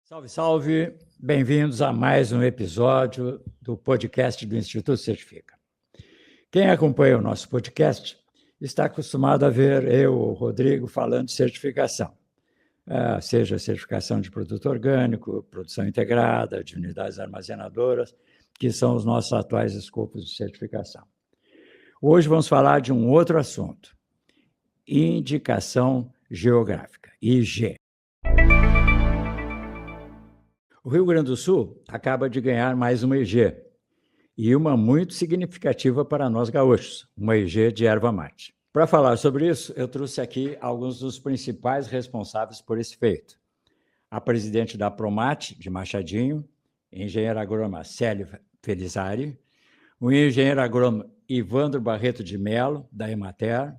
Salve, salve! Bem-vindos a mais um episódio do podcast do Instituto Certifica. Quem acompanha o nosso podcast está acostumado a ver eu, o Rodrigo, falando de certificação, seja certificação de produto orgânico, produção integrada, de unidades armazenadoras, que são os nossos atuais escopos de certificação. Hoje vamos falar de um outro assunto, indicação geográfica, IG. O Rio Grande do Sul acaba de ganhar mais uma IG, e uma muito significativa para nós gaúchos, uma IG de erva mate. Para falar sobre isso, eu trouxe aqui alguns dos principais responsáveis por esse feito. A presidente da Promate, de Machadinho, engenheiro agrônoma Célio Felizari, o engenheiro agrônomo Ivandro Barreto de Melo, da Emater,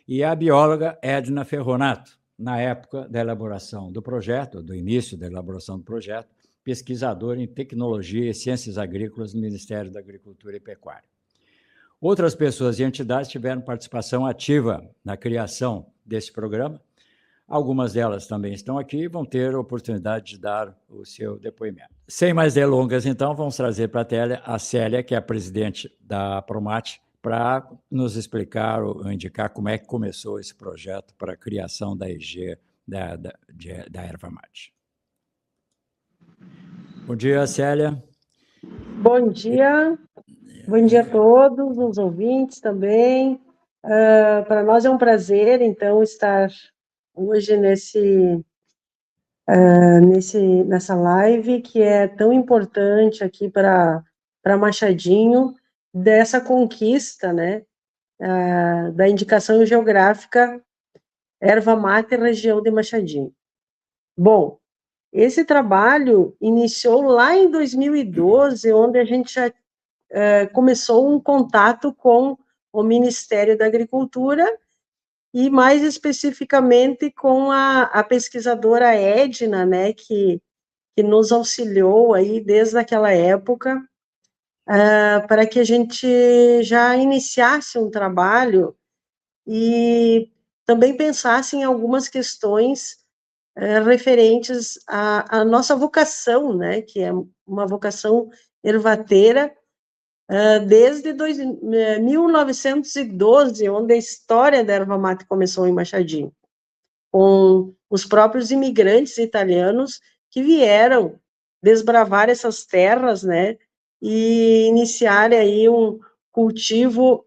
e a bióloga Edna Ferronato, na época da elaboração do projeto, do início da elaboração do projeto, pesquisador em tecnologia e ciências agrícolas no Ministério da Agricultura e Pecuária. Outras pessoas e entidades tiveram participação ativa na criação desse programa. Algumas delas também estão aqui e vão ter a oportunidade de dar o seu depoimento. Sem mais delongas, então, vamos trazer para a tela a Célia, que é a presidente da Promate, para nos explicar ou indicar como é que começou esse projeto para a criação da IG da erva mate. Bom dia, Célia. Bom dia a todos, os ouvintes também. Para nós é um prazer, então, estar hoje nessa live, que é tão importante aqui para Machadinho, dessa conquista, né, da indicação geográfica erva mate região de Machadinho. Bom, esse trabalho iniciou lá em 2012, onde a gente já começou um contato com o Ministério da Agricultura e, mais especificamente, com a pesquisadora Edna, né, que nos auxiliou aí desde aquela época, para que a gente já iniciasse um trabalho e também pensasse em algumas questões referentes à nossa vocação, né, que é uma vocação ervateira, desde 1912, onde a história da erva mate começou em Machadinho, com os próprios imigrantes italianos que vieram desbravar essas terras, né, e iniciar aí um cultivo,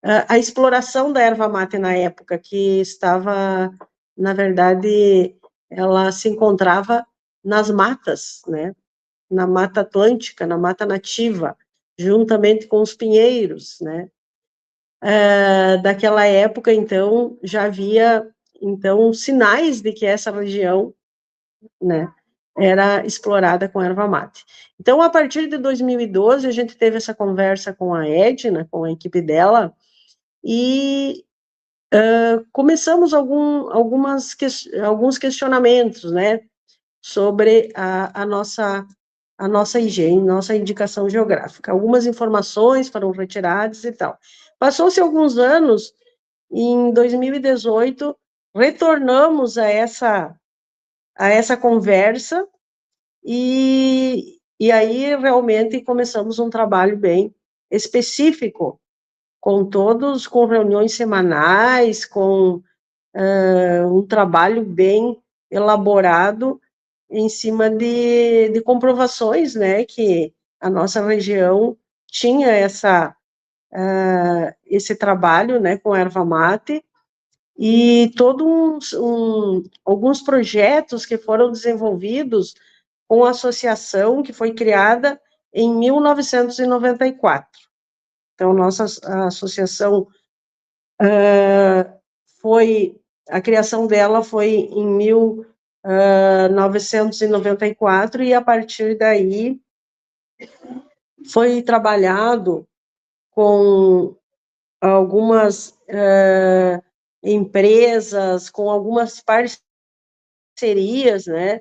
a exploração da erva mate na época, que estava, na verdade, ela se encontrava nas matas, né, na Mata Atlântica, na Mata Nativa, juntamente com os pinheiros, né. Daquela época, então, já havia, então, sinais de que essa região, né, era explorada com erva mate. Então, a partir de 2012, a gente teve essa conversa com a Edna, com a equipe dela, e começamos alguns questionamentos, né, sobre a nossa IG, nossa indicação geográfica. Algumas informações foram retiradas e tal. Passou-se alguns anos, e em 2018, retornamos a essa conversa, e aí realmente começamos um trabalho bem específico, com reuniões semanais, com um trabalho bem elaborado em cima de comprovações, né, que a nossa região tinha esse trabalho, né, com erva mate, e alguns projetos que foram desenvolvidos com a associação que foi criada em 1994. Então, nossa associação a criação dela foi em 1994, e a partir daí foi trabalhado com algumas empresas, com algumas parcerias, né,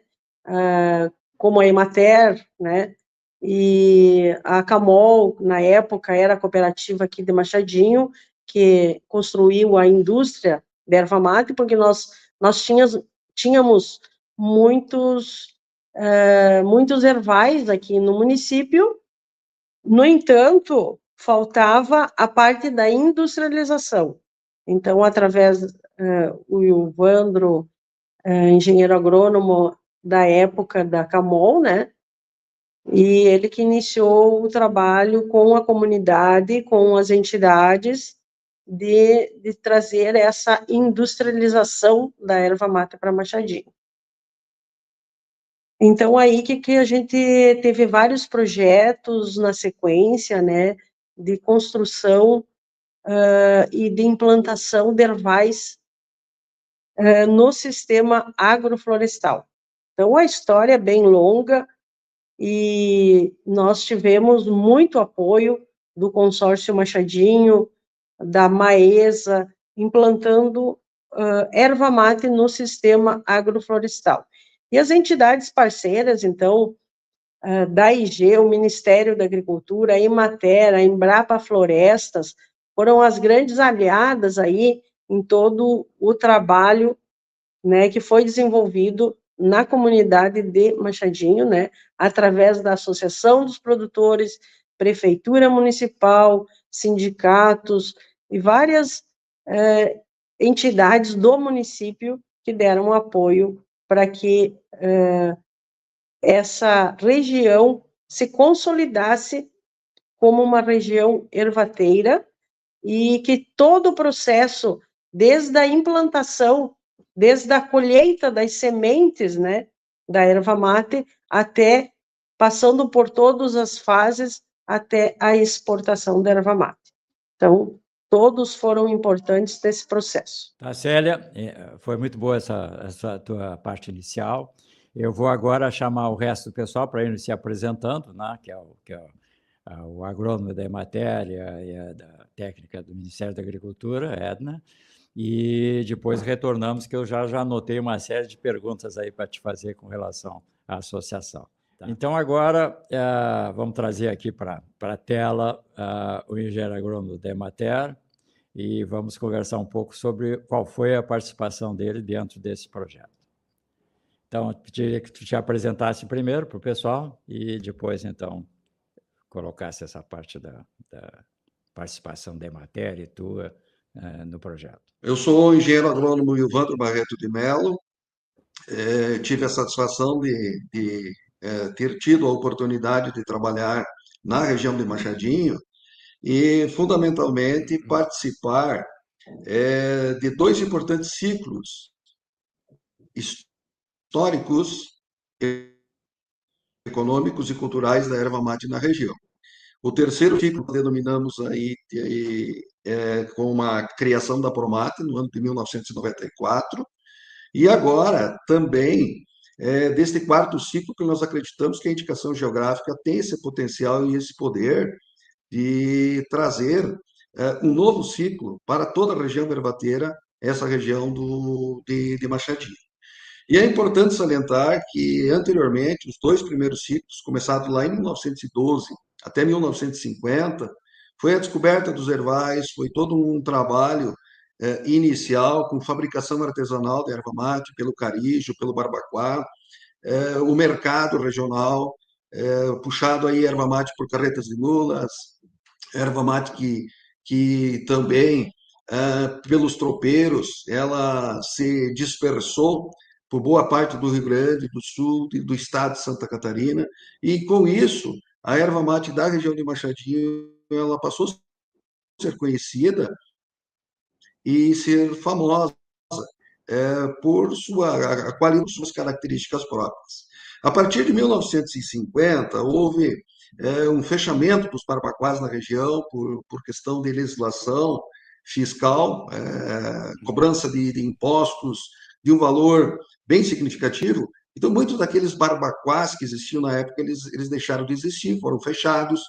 como a Emater, né, e a Camol, na época, era a cooperativa aqui de Machadinho, que construiu a indústria da erva mate, porque nós tínhamos muitos ervais aqui no município. No entanto, faltava a parte da industrialização. Então, através o Ilvandro, engenheiro agrônomo da época da Camol, né? E ele que iniciou o trabalho com a comunidade, com as entidades, de trazer essa industrialização da erva mate para Machadinho. Então, aí que a gente teve vários projetos na sequência, né, de construção e de implantação de ervais no sistema agroflorestal. Então, a história é bem longa e nós tivemos muito apoio do consórcio Machadinho, da Maesa, implantando erva mate no sistema agroflorestal. E as entidades parceiras, então, da IG, o Ministério da Agricultura, a Emater, a Embrapa Florestas, foram as grandes aliadas aí em todo o trabalho, né, que foi desenvolvido na comunidade de Machadinho, né, através da Associação dos Produtores, Prefeitura Municipal, sindicatos e várias entidades do município que deram apoio para que essa região se consolidasse como uma região ervateira e que todo o processo, desde a implantação, desde a colheita das sementes, né, da erva mate, até passando por todas as fases, até a exportação da erva mate. Então, todos foram importantes nesse processo. Tá, Célia, foi muito boa essa tua parte inicial. Eu vou agora chamar o resto do pessoal para ir se apresentando, né, que é o agrônomo da Emater e da técnica do Ministério da Agricultura, Edna, e depois retornamos, que eu já anotei uma série de perguntas aí para te fazer com relação à associação. Tá. Então, agora, vamos trazer aqui para a tela o engenheiro agrônomo da Emater e vamos conversar um pouco sobre qual foi a participação dele dentro desse projeto. Então, eu pediria que tu te apresentasse primeiro para o pessoal e depois, então, colocasse essa parte da participação da Emater e tua no projeto. Eu sou o engenheiro agrônomo Ilvandro Barreto de Mello. Tive a satisfação de ter tido a oportunidade de trabalhar na região de Machadinho e, fundamentalmente, participar de dois importantes ciclos históricos, econômicos e culturais da erva mate na região. O terceiro ciclo denominamos aí com a criação da Promate no ano de 1994, e agora também deste quarto ciclo que nós acreditamos que a indicação geográfica tem esse potencial e esse poder de trazer um novo ciclo para toda a região ervateira, essa região de Machadinho. E é importante salientar que, anteriormente, os dois primeiros ciclos, começados lá em 1912 até 1950, foi a descoberta dos ervais, foi todo um trabalho inicial com fabricação artesanal da erva mate, pelo Carijo, pelo Barbacoa, o mercado regional, puxado aí erva mate por carretas de mulas, erva mate que também, pelos tropeiros, ela se dispersou por boa parte do Rio Grande do Sul e do estado de Santa Catarina, e com isso, a erva mate da região de Machadinho, ela passou a ser conhecida e ser famosa por a qualidade de suas características próprias. A partir de 1950, houve um fechamento dos barbacoás na região por questão de legislação fiscal, cobrança de impostos de um valor bem significativo. Então, muitos daqueles barbacoás que existiam na época, eles deixaram de existir, foram fechados,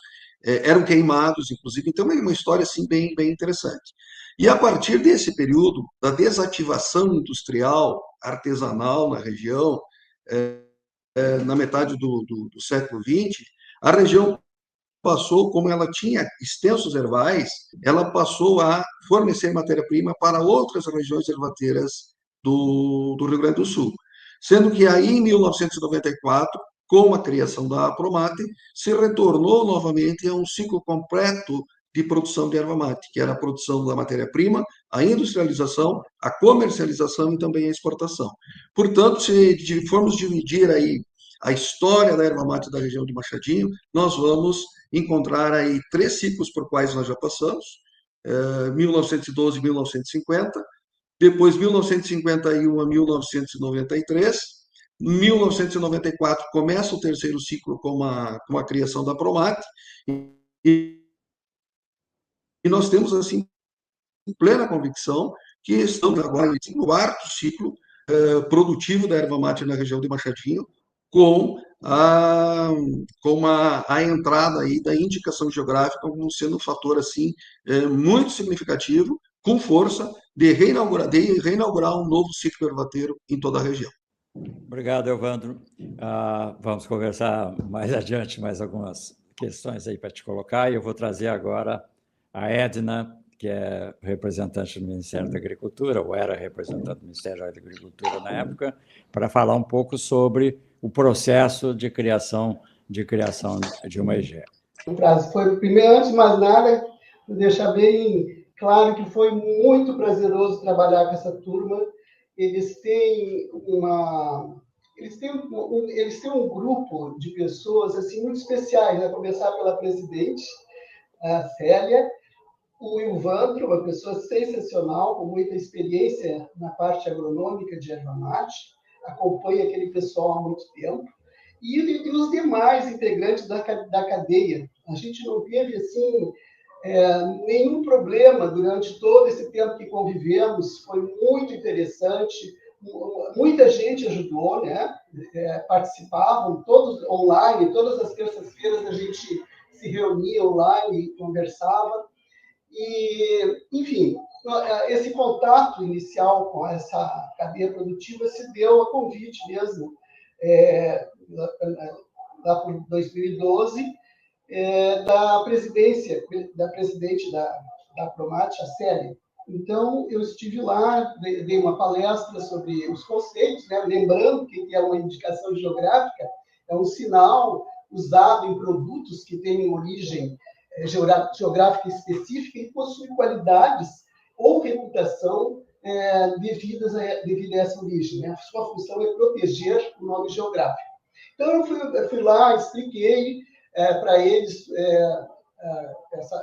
eram queimados, inclusive. Então, é uma história assim, bem interessante. E a partir desse período da desativação industrial, artesanal na região, na metade do século XX, a região passou, como ela tinha extensos ervais, ela passou a fornecer matéria-prima para outras regiões ervateiras do Rio Grande do Sul. Sendo que aí, em 1994, com a criação da Apromate, se retornou novamente a um ciclo completo de produção de erva mate, que era a produção da matéria-prima, a industrialização, a comercialização e também a exportação. Portanto, se formos dividir aí a história da erva mate da região de Machadinho, nós vamos encontrar aí 3 ciclos por quais nós já passamos, 1912 e 1950, depois 1951 a 1993, 1994 começa o terceiro ciclo com a criação da Promate, e nós temos, assim, plena convicção que estamos agora no quarto ciclo produtivo da erva mate na região de Machadinho, com a entrada aí da indicação geográfica como sendo um fator assim muito significativo, com força, de reinaugurar um novo ciclo ervateiro em toda a região. Obrigado, Evandro. Vamos conversar mais adiante, mais algumas questões aí para te colocar, e eu vou trazer agora a Edna, que é representante do Ministério da Agricultura, ou era representante do Ministério da Agricultura na época, para falar um pouco sobre o processo de criação de uma EGE. Foi, primeiro, antes de mais nada, deixar bem claro que foi muito prazeroso trabalhar com essa turma. Eles têm um grupo de pessoas assim muito especiais, a começar pela presidente, a Célia, o Ilvandro, uma pessoa sensacional, com muita experiência na parte agronômica de erva mate, acompanha aquele pessoal há muito tempo, e os demais integrantes da cadeia. A gente não teve assim nenhum problema durante todo esse tempo que convivemos, foi muito interessante, muita gente ajudou, né? Participavam todos online, todas as terças-feiras a gente se reunia online e conversava. E, enfim, esse contato inicial com essa cadeia produtiva se deu a convite mesmo, lá por 2012, da presidente da Promate, a Célia. Então, eu estive lá, dei uma palestra sobre os conceitos, né? Lembrando que é uma indicação geográfica, é um sinal usado em produtos que têm origem geográfica específica e possui qualidades ou reputação devido a essa origem, né? Sua função é proteger o nome geográfico. Então, eu fui lá, expliquei para eles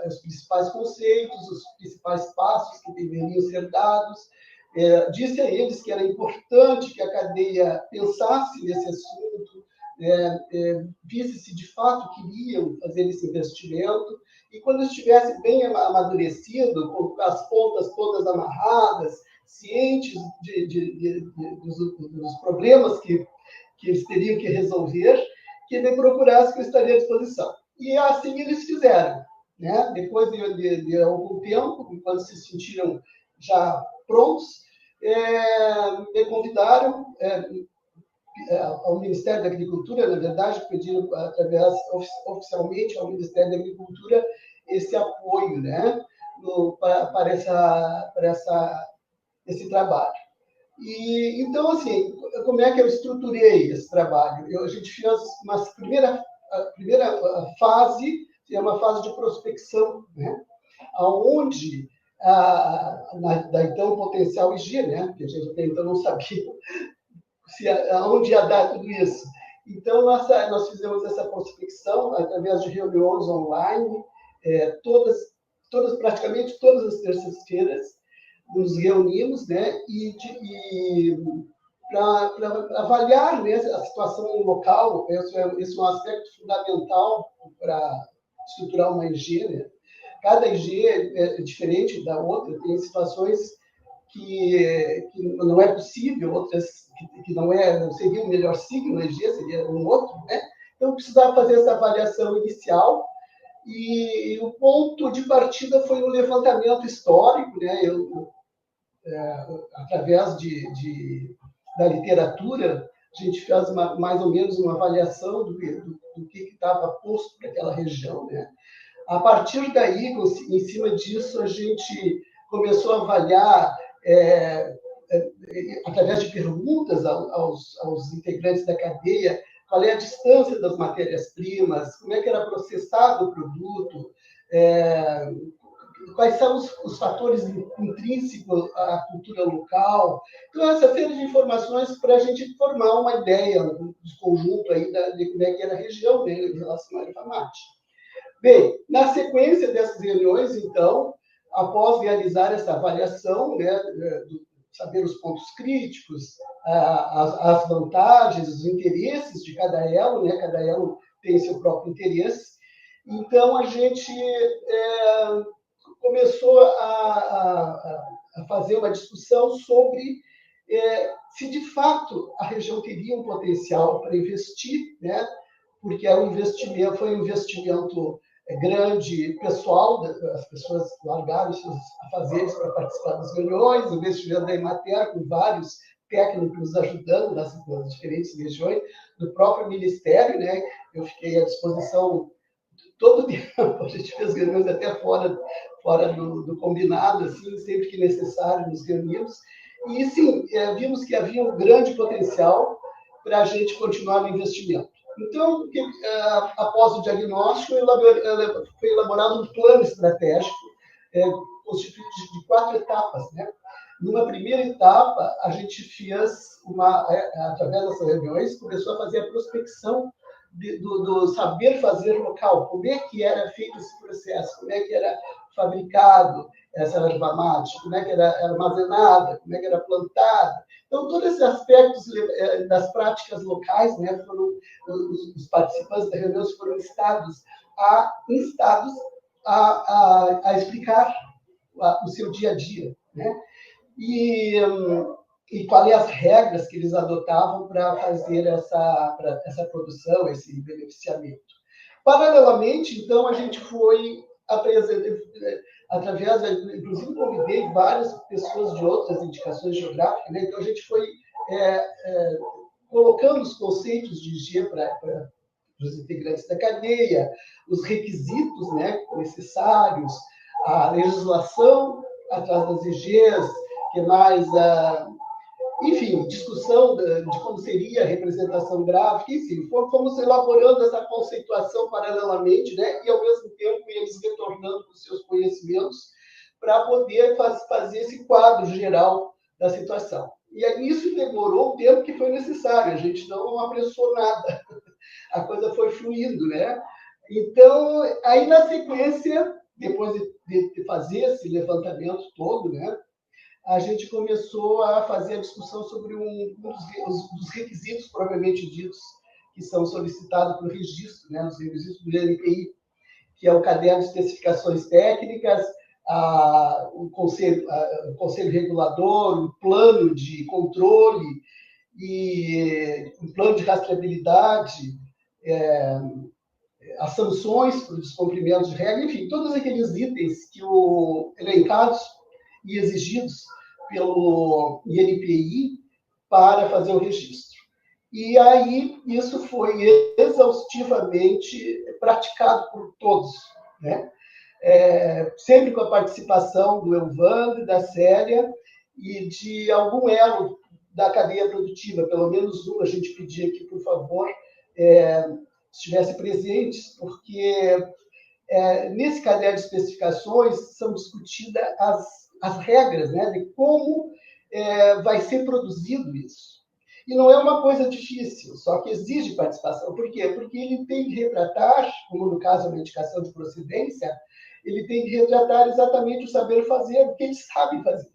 os principais conceitos, os principais passos que deveriam ser dados. Disse a eles que era importante que a cadeia pensasse nesse assunto, visse se de fato queriam fazer esse investimento, e quando estivesse bem amadurecido, com as pontas todas amarradas, cientes dos problemas que eles teriam que resolver, que ele procurasse que eu estaria à disposição. E assim eles fizeram, né? Depois de algum tempo, quando se sentiram já prontos, me convidaram ao Ministério da Agricultura, na verdade, pediram oficialmente ao Ministério da Agricultura esse apoio, né? Para esse trabalho. E, então, assim, como é que eu estruturei esse trabalho? A gente fez uma primeira fase, é uma fase de prospecção, né? Onde da então potencial IG, né? Que a gente até então não sabia aonde ia dar tudo isso. Então, nós fizemos essa prospecção através de reuniões online, praticamente todas as terças-feiras, nos reunimos, né, para avaliar, né, a situação local. Esse é um aspecto fundamental para estruturar uma IG, né? Cada IG é diferente da outra, tem situações que não é possível, outras que não seria o melhor signo na IG, seria um outro, né? Então, precisava fazer essa avaliação inicial, e o ponto de partida foi um levantamento histórico, né? Através da literatura, a gente fez mais ou menos uma avaliação do que estava posto para aquela região, né? A partir daí, em cima disso, a gente começou a avaliar através de perguntas aos integrantes da cadeia, qual é a distância das matérias-primas, como é que era processado o produto, quais são os fatores intrínsecos à cultura local. Então, essa série de informações para a gente formar uma ideia de conjunto aí de como é que era a região, né, em relação à erva mate. Bem, na sequência dessas reuniões, então, após realizar essa avaliação, né, saber os pontos críticos, as vantagens, os interesses de cada elo, né, cada elo tem seu próprio interesse, então a gente começou a fazer uma discussão sobre se de fato a região teria um potencial para investir, né, porque foi um investimento grande, pessoal, as pessoas largaram seus afazeres para participar das reuniões, o investimento da Emater, com vários técnicos ajudando nas diferentes regiões, do próprio Ministério, né? Eu fiquei à disposição todo o tempo, a gente fez reuniões até fora do combinado, assim, sempre que necessário nos reunimos, e sim, vimos que havia um grande potencial para a gente continuar no investimento. Então, após o diagnóstico, foi elaborado um plano estratégico constituído de 4 etapas, né? Numa primeira etapa, a gente fez, através dessas reuniões, começou a fazer a prospecção do saber fazer local, como é que era feito esse processo, como é que era fabricado essa erva mate, como é que era armazenada, como é que era plantada. Então, todos esses aspectos das práticas locais, né, os participantes da reunião foram instados a explicar o seu dia a dia, né? E quais as regras que eles adotavam para fazer essa produção, esse beneficiamento. Paralelamente, então, a gente foi através, inclusive convidei várias pessoas de outras indicações geográficas, né? Então a gente foi colocando os conceitos de IG para os integrantes da cadeia, os requisitos, né, necessários, a legislação atrás das IGs, que mais enfim, discussão de como seria a representação gráfica, enfim, fomos elaborando essa conceituação paralelamente, né, e ao mesmo tempo eles retornando com seus conhecimentos para poder fazer esse quadro geral da situação. E isso demorou o tempo que foi necessário, a gente não apressou nada, a coisa foi fluindo, né? Então, aí na sequência, depois de fazer esse levantamento todo, né, a gente começou a fazer a discussão sobre um dos requisitos propriamente ditos que são solicitados para o registro, né, os requisitos do INPI, que é o caderno de especificações técnicas, o conselho regulador, o plano de controle e o plano de rastreabilidade, as sanções por descumprimento de regra, enfim, todos aqueles itens que elencados e exigidos pelo INPI para fazer o registro. E aí isso foi exaustivamente praticado por todos, né? Sempre com a participação do Elvando, da Célia e de algum elo da cadeia produtiva, pelo menos um a gente pedia que, por favor, estivesse presentes, porque nesse caderno de especificações são discutidas as regras, né, de como vai ser produzido isso. E não é uma coisa difícil, só que exige participação. Por quê? Porque ele tem que retratar, como no caso da indicação de procedência, ele tem que retratar exatamente o saber fazer, o que eles sabem fazer.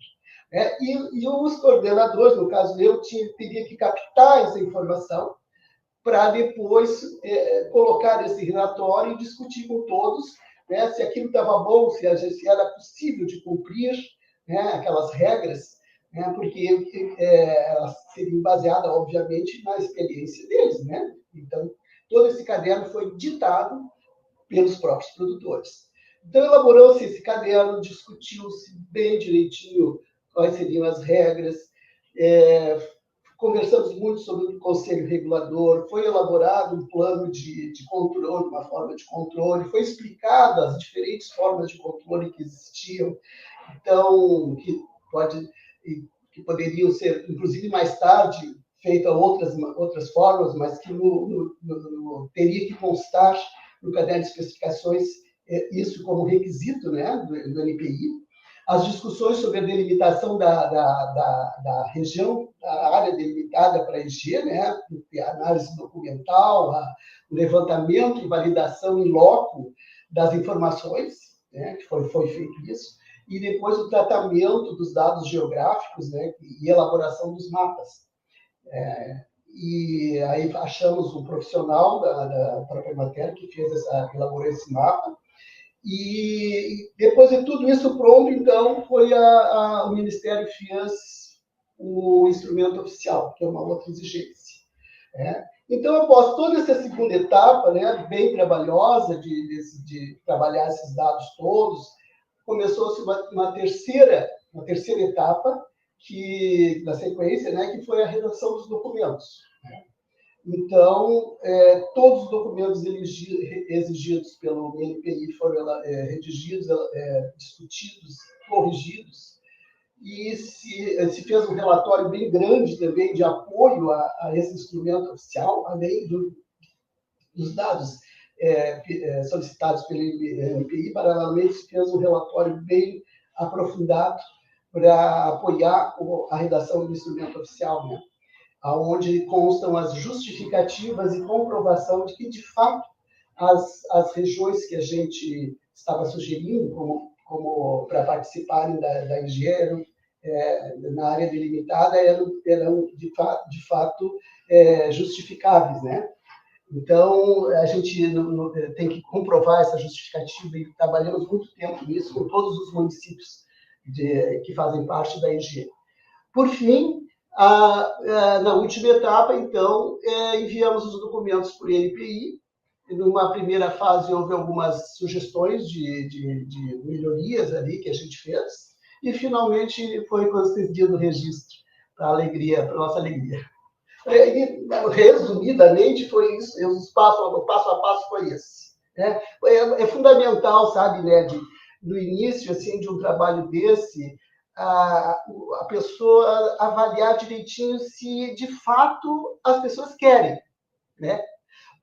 Né? E os coordenadores, no caso eu, teria que captar essa informação para depois colocar esse relatório e discutir com todos, né, se aquilo estava bom, se era possível de cumprir, né, aquelas regras, né, porque elas seriam baseadas, obviamente, na experiência deles. Né? Então, todo esse caderno foi ditado pelos próprios produtores. Então, elaborou-se esse caderno, discutiu-se bem direitinho quais seriam as regras, conversamos muito sobre o conselho regulador, foi elaborado um plano de controle, uma forma de controle, foi explicado as diferentes formas de controle que existiam, então, que poderiam ser, inclusive mais tarde, feitas outras formas, mas que teria que constar no caderno de especificações, isso como requisito, né, do NPI. As discussões sobre a delimitação da região, da área delimitada para a EG, né, a análise documental, o levantamento e validação em loco das informações, né, que foi feito isso, e depois o tratamento dos dados geográficos, né, e elaboração dos mapas. E aí achamos um profissional da própria matéria que elaborou esse mapa. E depois de tudo isso pronto, então, foi o Ministério fez o instrumento oficial, que é uma outra exigência. Então, após toda essa segunda etapa, né, bem trabalhosa de trabalhar esses dados todos, começou-se uma terceira etapa, na sequência, né, que foi a redação dos documentos. Então, todos os documentos exigidos pelo NPI foram redigidos, discutidos, corrigidos, e se fez um relatório bem grande também de apoio a esse instrumento oficial, além dos dados solicitados pelo NPI. Paralelamente, se fez um relatório bem aprofundado para apoiar a redação do instrumento oficial, né? Onde constam as justificativas e comprovação de que, de fato, as regiões que a gente estava sugerindo como para participarem da EG na área delimitada eram de fato justificáveis, né? Então, a gente tem que comprovar essa justificativa e trabalhamos muito tempo nisso com todos os municípios que fazem parte da EG. Por fim, na última etapa, então, enviamos os documentos para o NPI. Numa primeira fase, houve algumas sugestões de melhorias ali que a gente fez. E, finalmente, foi concedido o registro, para nossa alegria. Resumidamente, foi isso. O passo a passo foi esse. É fundamental, sabe, né, no início assim, de um trabalho desse, a pessoa avaliar direitinho se, de fato, as pessoas querem, né?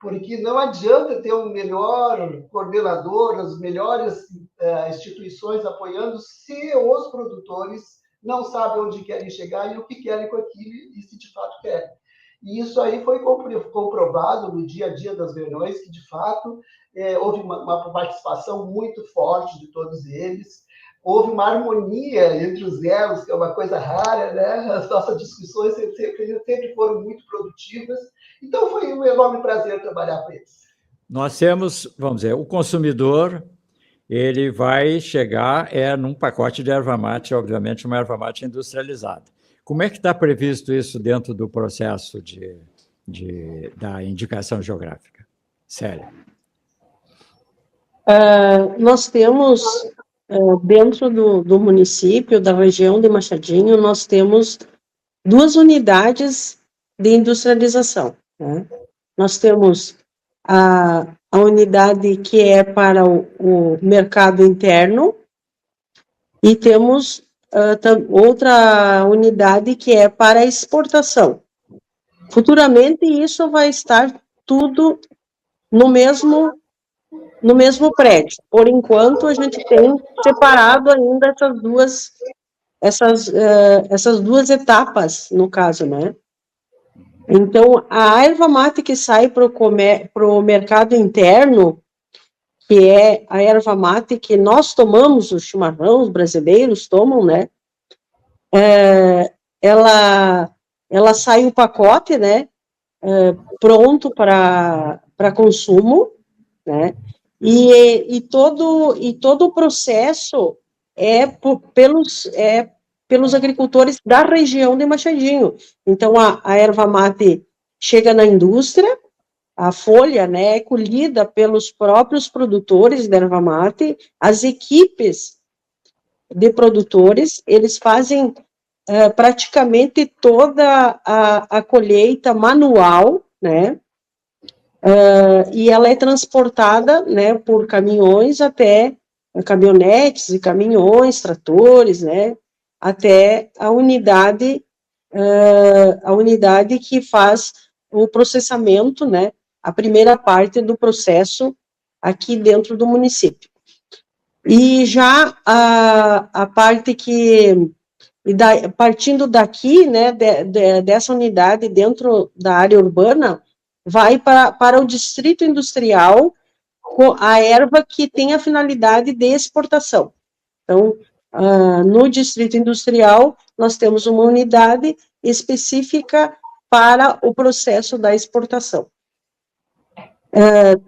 Porque não adianta ter um melhor coordenador, as melhores instituições apoiando, se os produtores não sabem onde querem chegar e o que querem com aquilo e se, de fato, querem. E isso aí foi comprovado no dia a dia das reuniões, que, de fato, houve uma participação muito forte de todos eles. Houve uma harmonia entre os elos, que é uma coisa rara, né? As nossas discussões sempre foram muito produtivas. Então, foi um enorme prazer trabalhar com eles. Nós temos, vamos dizer, o consumidor, ele vai chegar num pacote de erva mate, obviamente, uma erva mate industrializada. Como é que está previsto isso dentro do processo da indicação geográfica? Célia. Nós temos, dentro do município, da região de Machadinho, nós temos 2 unidades de industrialização, né? Nós temos a unidade que é para o mercado interno e temos outra unidade que é para a exportação. Futuramente, isso vai estar tudo no mesmo prédio. Por enquanto, a gente tem separado ainda essas duas etapas, no caso, né? Então, a erva mate que sai para o mercado interno, que é a erva mate que nós tomamos, o chimarrão, os brasileiros tomam, né? Ela sai o pacote, né? Pronto para consumo, né? E todo o processo pelos agricultores da região de Machadinho. Então, a erva mate chega na indústria, a folha, né, é colhida pelos próprios produtores da erva mate, as equipes de produtores, eles fazem praticamente toda a colheita manual, né, e ela é transportada, né, por caminhões caminhonetes e caminhões, tratores, né, até a unidade que faz o processamento, né, a primeira parte do processo aqui dentro do município. E já a parte que, partindo daqui, né, dessa unidade dentro da área urbana, vai para o distrito industrial, a erva que tem a finalidade de exportação. Então, no distrito industrial, nós temos uma unidade específica para o processo da exportação.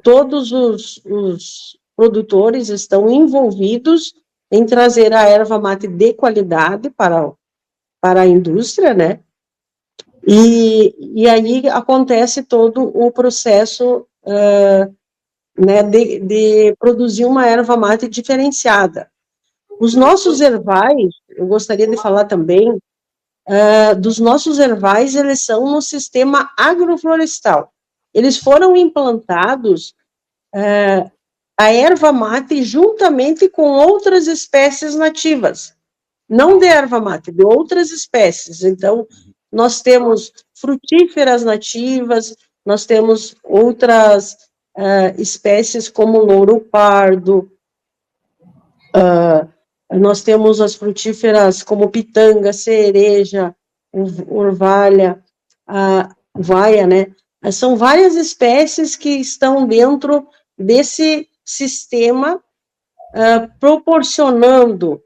Todos os produtores estão envolvidos em trazer a erva mate de qualidade para a indústria, né? E aí acontece todo o processo né, de produzir uma erva mate diferenciada. Os nossos ervais, eu gostaria de falar também, dos nossos ervais, eles são no sistema agroflorestal. Eles foram implantados, a erva mate, juntamente com outras espécies nativas, não de erva mate, de outras espécies. Então, nós temos frutíferas nativas, nós temos outras espécies como louro pardo, nós temos as frutíferas como pitanga, cereja, orvalha, uvaia, né? São várias espécies que estão dentro desse sistema, proporcionando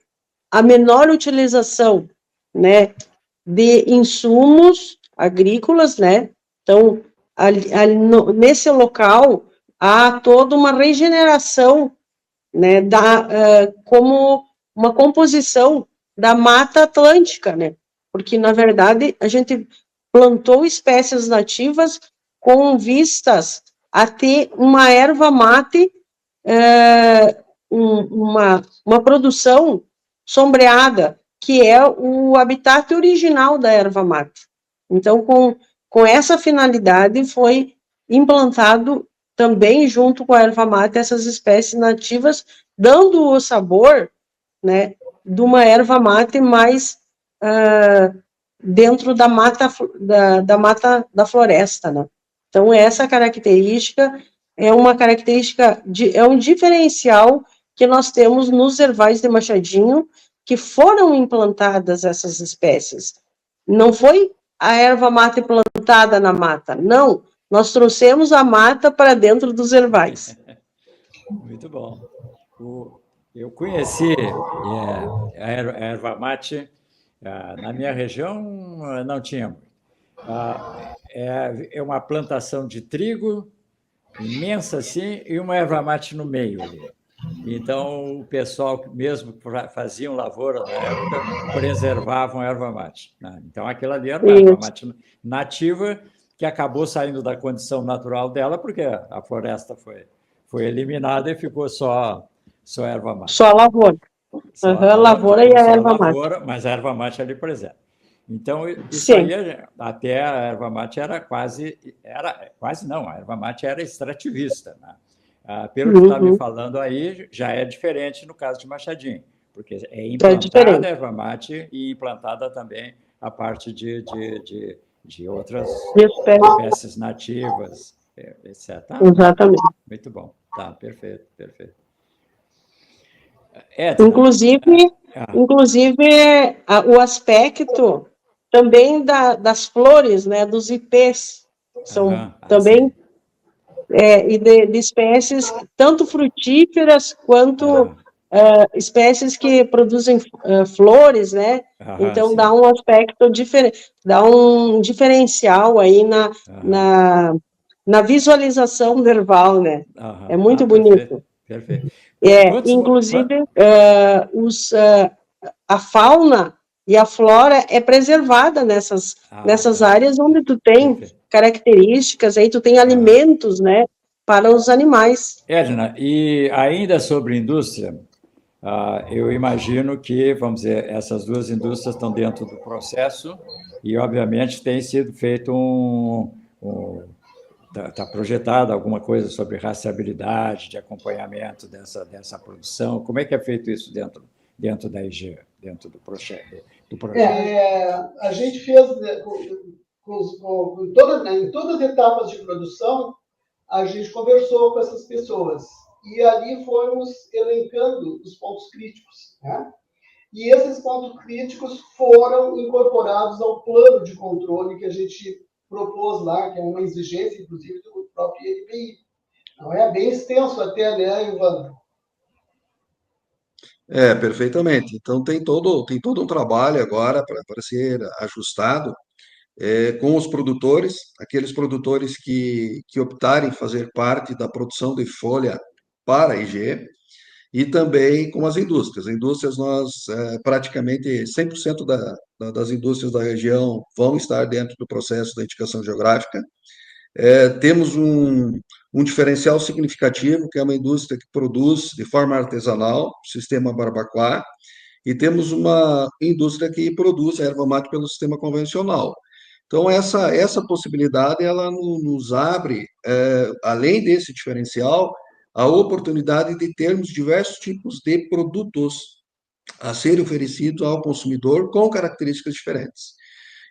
a menor utilização, né, de insumos agrícolas, né? Então, nesse local, há toda uma regeneração, né, como uma composição da Mata Atlântica, né? Porque, na verdade, a gente plantou espécies nativas com vistas a ter uma erva mate, uma produção sombreada, que é o habitat original da erva mate. Então, com essa finalidade, foi implantado também, junto com a erva mate, essas espécies nativas, dando o sabor, né, de uma erva mate mais dentro da mata da floresta, né? Então, essa característica é uma característica, é um diferencial que nós temos nos ervais de Machadinho, que foram implantadas essas espécies. Não foi a erva mate plantada na mata, não. Nós trouxemos a mata para dentro dos ervais. Muito bom. Eu conheci a erva mate, na minha região não tinha. É uma plantação de trigo, imensa assim, e uma erva mate no meio ali. Então, o pessoal, mesmo que faziam lavoura na época, preservavam a erva mate, né? Então, aquilo ali era uma erva mate nativa, que acabou saindo da condição natural dela, porque a floresta foi eliminada e ficou só erva mate. Só a lavoura. A lavoura e a erva mate. Mas a erva mate ali presente. Então, isso Sim. aí, até a erva mate era quase não, a erva mate era extrativista, né? Pelo que está me falando aí, já é diferente no caso de Machadinho, porque é implantada a erva mate e implantada também a parte de outras espécies nativas, etc. Exatamente. Muito bom. Tá, perfeito. Inclusive o aspecto também das flores, né, dos ipês, são também e de espécies tanto frutíferas quanto espécies que produzem flores, né? Então dá um aspecto diferente, dá um diferencial aí na visualização do erval, né? É muito bonito. Perfeito. Inclusive, a fauna e a flora é preservada nessas áreas onde tu tem características, aí tu tem alimentos, né, para os animais. Edna, e ainda sobre indústria, eu imagino que, vamos dizer, essas duas indústrias estão dentro do processo e, obviamente, tem sido feito está projetado alguma coisa sobre rastreabilidade, de acompanhamento dessa produção. Como é que é feito isso dentro da EGEA, dentro do projeto, do projeto? A gente fez, né, em todas as etapas de produção, a gente conversou com essas pessoas. E ali fomos elencando os pontos críticos, né? E esses pontos críticos foram incorporados ao plano de controle que a gente propôs lá, que é uma exigência, inclusive, do próprio INPI. Então, é bem extenso até, né, Ivan? Perfeitamente. Então, tem todo um trabalho agora para ser ajustado com os produtores, aqueles produtores que optarem fazer parte da produção de folha para a IG, e também com as indústrias. As indústrias, praticamente 100% das indústrias da região vão estar dentro do processo da indicação geográfica. Temos um diferencial significativo, que é uma indústria que produz de forma artesanal, sistema Barbacoa, e temos uma indústria que produz erva mate pelo sistema convencional. Então, essa possibilidade, ela nos abre, além desse diferencial, a oportunidade de termos diversos tipos de produtos a serem oferecidos ao consumidor com características diferentes.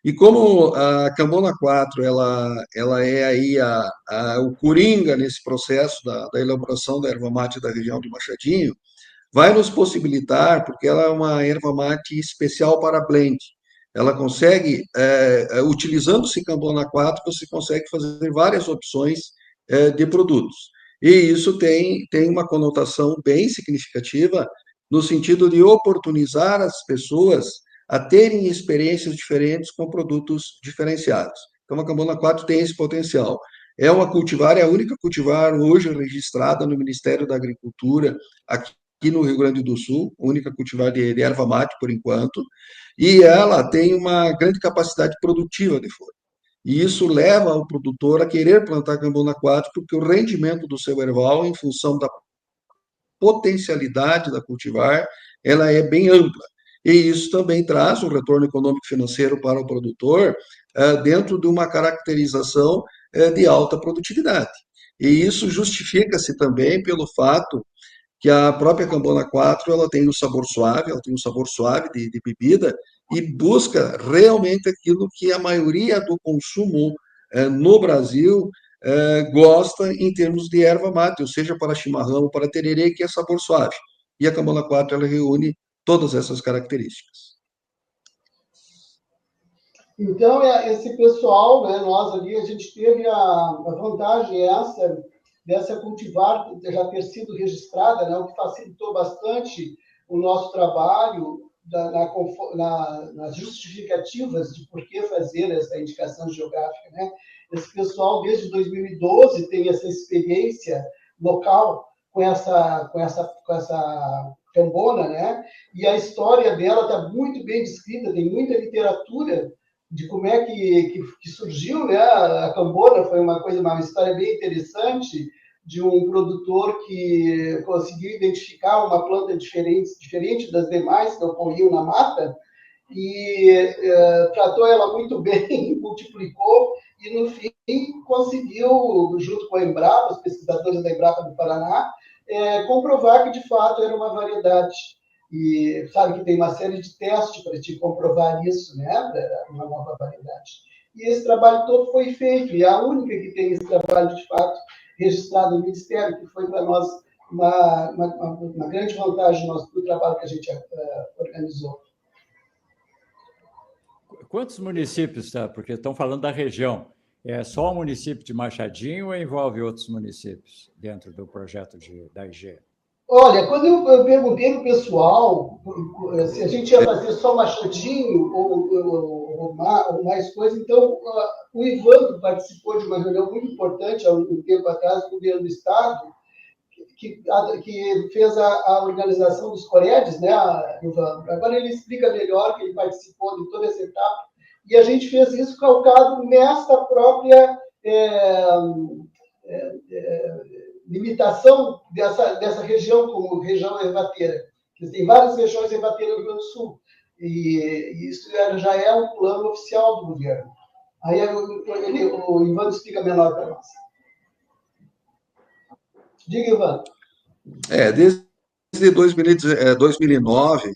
E como a Cambona 4, ela é aí o coringa nesse processo da elaboração da erva mate da região de Machadinho, vai nos possibilitar, porque ela é uma erva mate especial para blend. Ela consegue, utilizando-se Cambona 4, você consegue fazer várias opções de produtos. E isso tem uma conotação bem significativa no sentido de oportunizar as pessoas a terem experiências diferentes com produtos diferenciados. Então, a Cambona 4 tem esse potencial. É uma cultivar, é a única cultivar hoje registrada no Ministério da Agricultura, aqui no Rio Grande do Sul, única cultivar de erva mate por enquanto, e ela tem uma grande capacidade produtiva de folha. E isso leva o produtor a querer plantar Cambona 4, porque o rendimento do seu erval, em função da potencialidade da cultivar, ela é bem ampla. E isso também traz um retorno econômico financeiro para o produtor dentro de uma caracterização de alta produtividade. E isso justifica-se também pelo fato que a própria Cambona 4 ela tem um sabor suave, ela tem um sabor suave de bebida e busca realmente aquilo que a maioria do consumo no Brasil gosta em termos de erva mate, ou seja, para chimarrão ou para tererê, que é sabor suave. E a Cambona 4 ela reúne todas essas características. Então, esse pessoal, né, nós ali, a gente teve a vantagem dessa cultivar já ter sido registrada, né, o que facilitou bastante o nosso trabalho nas justificativas de por que fazer essa indicação geográfica. Né? Esse pessoal, desde 2012, tem essa experiência local com essa cambona, né? E a história dela está muito bem descrita, tem muita literatura de como é que surgiu, né? A cambona foi uma história bem interessante de um produtor que conseguiu identificar uma planta diferente das demais que ocorriam na mata e tratou ela muito bem, multiplicou e, no fim, conseguiu, junto com a Embrapa, os pesquisadores da Embrapa do Paraná, comprovar que, de fato, era uma variedade. E sabe que tem uma série de testes para te comprovar isso, né? Uma nova variedade. E esse trabalho todo foi feito, e a única que tem esse trabalho, de fato, registrado no Ministério, que foi para nós uma grande vantagem do trabalho que a gente organizou. Quantos municípios, tá? Porque estão falando da região. É só o município de Machadinho ou envolve outros municípios dentro do projeto da IG? Olha, quando eu perguntei para o pessoal se a gente ia fazer só Machadinho ou mais coisa, então o Ivan participou de uma reunião muito importante há um tempo atrás do governo do Estado, que fez a organização dos Coredes, né, Ivan? Agora ele explica melhor que ele participou de toda essa etapa, e a gente fez isso calcado nesta própria limitação dessa região como região ervateira. Tem várias regiões ervateiras no Rio Grande do Sul, e isso já é um plano oficial do governo. Aí o Ivan explica melhor para nós. Diga, Ivan. Desse Desde 2009,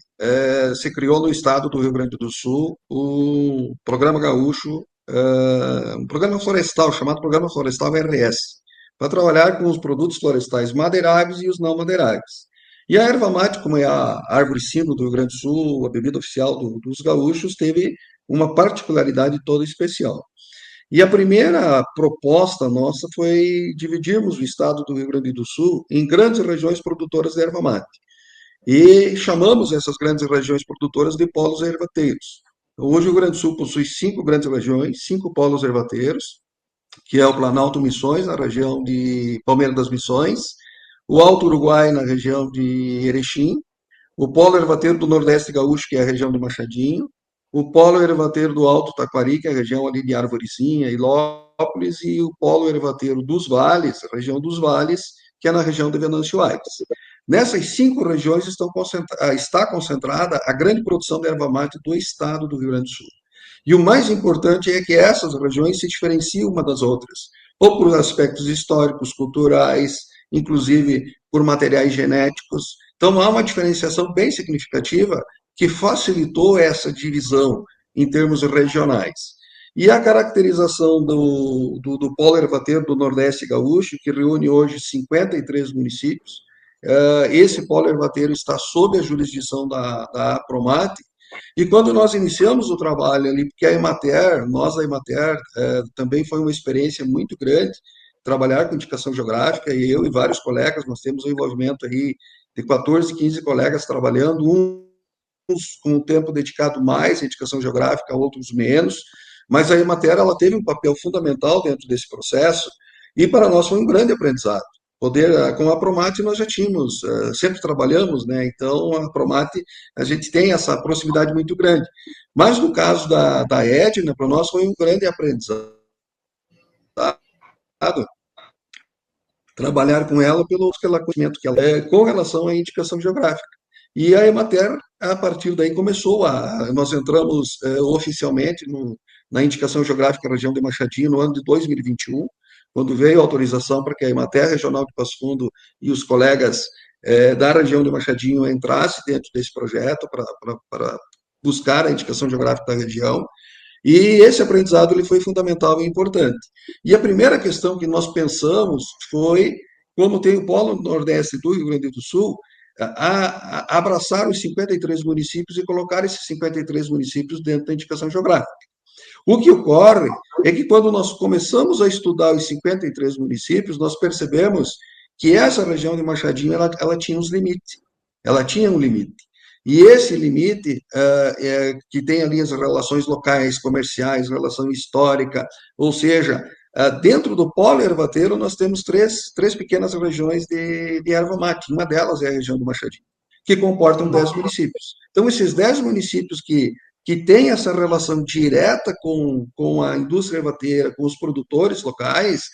se criou no estado do Rio Grande do Sul o Programa Gaúcho, um programa florestal chamado Programa Florestal RS, para trabalhar com os produtos florestais madeiráveis e os não madeiráveis. E a erva mate, como é a árvore sino do Rio Grande do Sul, a bebida oficial dos gaúchos, teve uma particularidade toda especial. E a primeira proposta nossa foi dividirmos o estado do Rio Grande do Sul em grandes regiões produtoras de erva mate. E chamamos essas grandes regiões produtoras de polos ervateiros. Hoje o Rio Grande do Sul possui 5 grandes regiões, 5 polos ervateiros, que é o Planalto Missões, na região de Palmeira das Missões, o Alto Uruguai, na região de Erechim, o Polo Ervateiro do Nordeste Gaúcho, que é a região de Machadinho, o Polo Ervateiro do Alto Taquari, que é a região ali de Arvorezinha, Ilópolis, e o Polo Ervateiro dos Vales, a região dos Vales, que é na região de Venâncio Aires. Nessas 5 regiões está concentrada a grande produção de erva mate do estado do Rio Grande do Sul. E o mais importante é que essas regiões se diferenciam uma das outras, ou por aspectos históricos, culturais, inclusive por materiais genéticos. Então, há uma diferenciação bem significativa que facilitou essa divisão em termos regionais. E a caracterização do polo ervateiro do Nordeste Gaúcho, que reúne hoje 53 municípios, esse polo ervateiro está sob a jurisdição da Apromate, e quando nós iniciamos o trabalho ali, porque a Emater, nós da Emater, também foi uma experiência muito grande, trabalhar com indicação geográfica, e eu e vários colegas, nós temos um envolvimento aí de 14, 15 colegas trabalhando, uns com um tempo dedicado mais à indicação geográfica, outros menos, mas a Emater, ela teve um papel fundamental dentro desse processo, e para nós foi um grande aprendizado. Com a Apromate nós já tínhamos, sempre trabalhamos, né? Então a Apromate, a gente tem essa proximidade muito grande. Mas no caso da Edna, para nós foi um grande aprendizado trabalhar com ela pelo conhecimento que ela com relação à indicação geográfica. E a Emater, a partir daí, nós entramos oficialmente na indicação geográfica da região de Machadinho no ano de 2021, quando veio a autorização para que a Emater Regional de Passo Fundo e os colegas da região de Machadinho entrassem dentro desse projeto para buscar a indicação geográfica da região. E esse aprendizado ele foi fundamental e importante. E a primeira questão que nós pensamos foi, como tem o Polo Nordeste do Rio Grande do Sul, a abraçar os 53 municípios e colocar esses 53 municípios dentro da indicação geográfica. O que ocorre é que quando nós começamos a estudar os 53 municípios, nós percebemos que essa região de Machadinho ela tinha uns limites, ela tinha um limite. E esse limite, que tem ali as relações locais, comerciais, relação histórica, ou seja, dentro do polo ervateiro nós temos três pequenas regiões de erva mate, uma delas é a região do Machadinho, que comportam 10 municípios. Então, esses 10 municípios que têm essa relação direta com a indústria ervateira, com os produtores locais,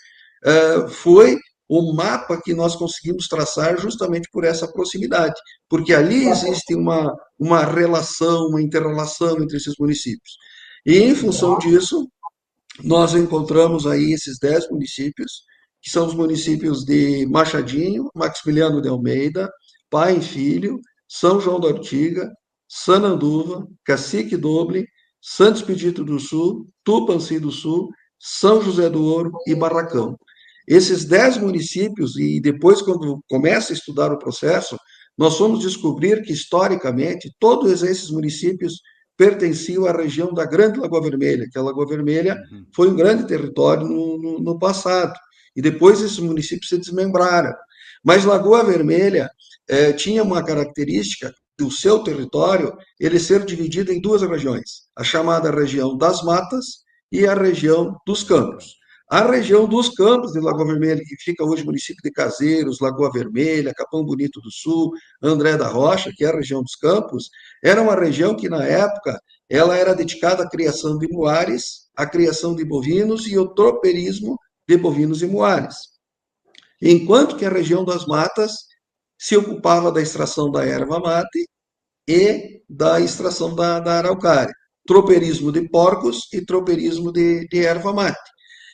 foi o mapa que nós conseguimos traçar justamente por essa proximidade, porque ali existe uma relação, uma interrelação entre esses municípios. E, em função disso, nós encontramos aí esses 10 municípios, que são os municípios de Machadinho, Maximiliano de Almeida, Pai e Filho, São João da Ortiga, Sananduva, Cacique Doble, Santo Expedito do Sul, Tupanci do Sul, São José do Ouro e Barracão. Esses 10 municípios, e depois, quando começa a estudar o processo, nós fomos descobrir que, historicamente, todos esses municípios pertenciam à região da Grande Lagoa Vermelha, que a Lagoa Vermelha foi um grande território no passado, e depois esses municípios se desmembraram. Mas Lagoa Vermelha tinha uma característica do seu território, ele ser dividido em 2 regiões, a chamada região das matas e a região dos campos. A região dos campos de Lagoa Vermelha, que fica hoje no município de Caseiros, Lagoa Vermelha, Capão Bonito do Sul, André da Rocha, que é a região dos campos, era uma região que, na época, ela era dedicada à criação de muares, à criação de bovinos e ao tropeirismo de bovinos e muares. Enquanto que a região das matas se ocupava da extração da erva mate e da extração da araucária, tropeirismo de porcos e tropeirismo de erva mate.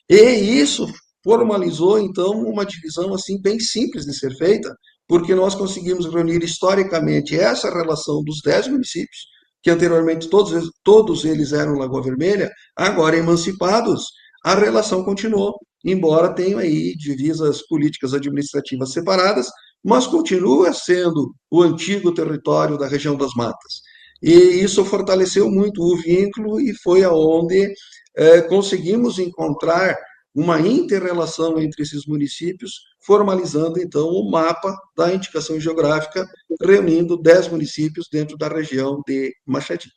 E isso formalizou, então, uma divisão assim bem simples de ser feita, porque nós conseguimos reunir historicamente essa relação dos 10 municípios, que anteriormente todos eles eram Lagoa Vermelha, agora emancipados, a relação continuou, embora tenham aí divisas políticas administrativas separadas, mas continua sendo o antigo território da região das Matas. E isso fortaleceu muito o vínculo e foi aonde conseguimos encontrar uma inter-relação entre esses municípios, formalizando, então, o mapa da indicação geográfica, reunindo 10 municípios dentro da região de Machadinho.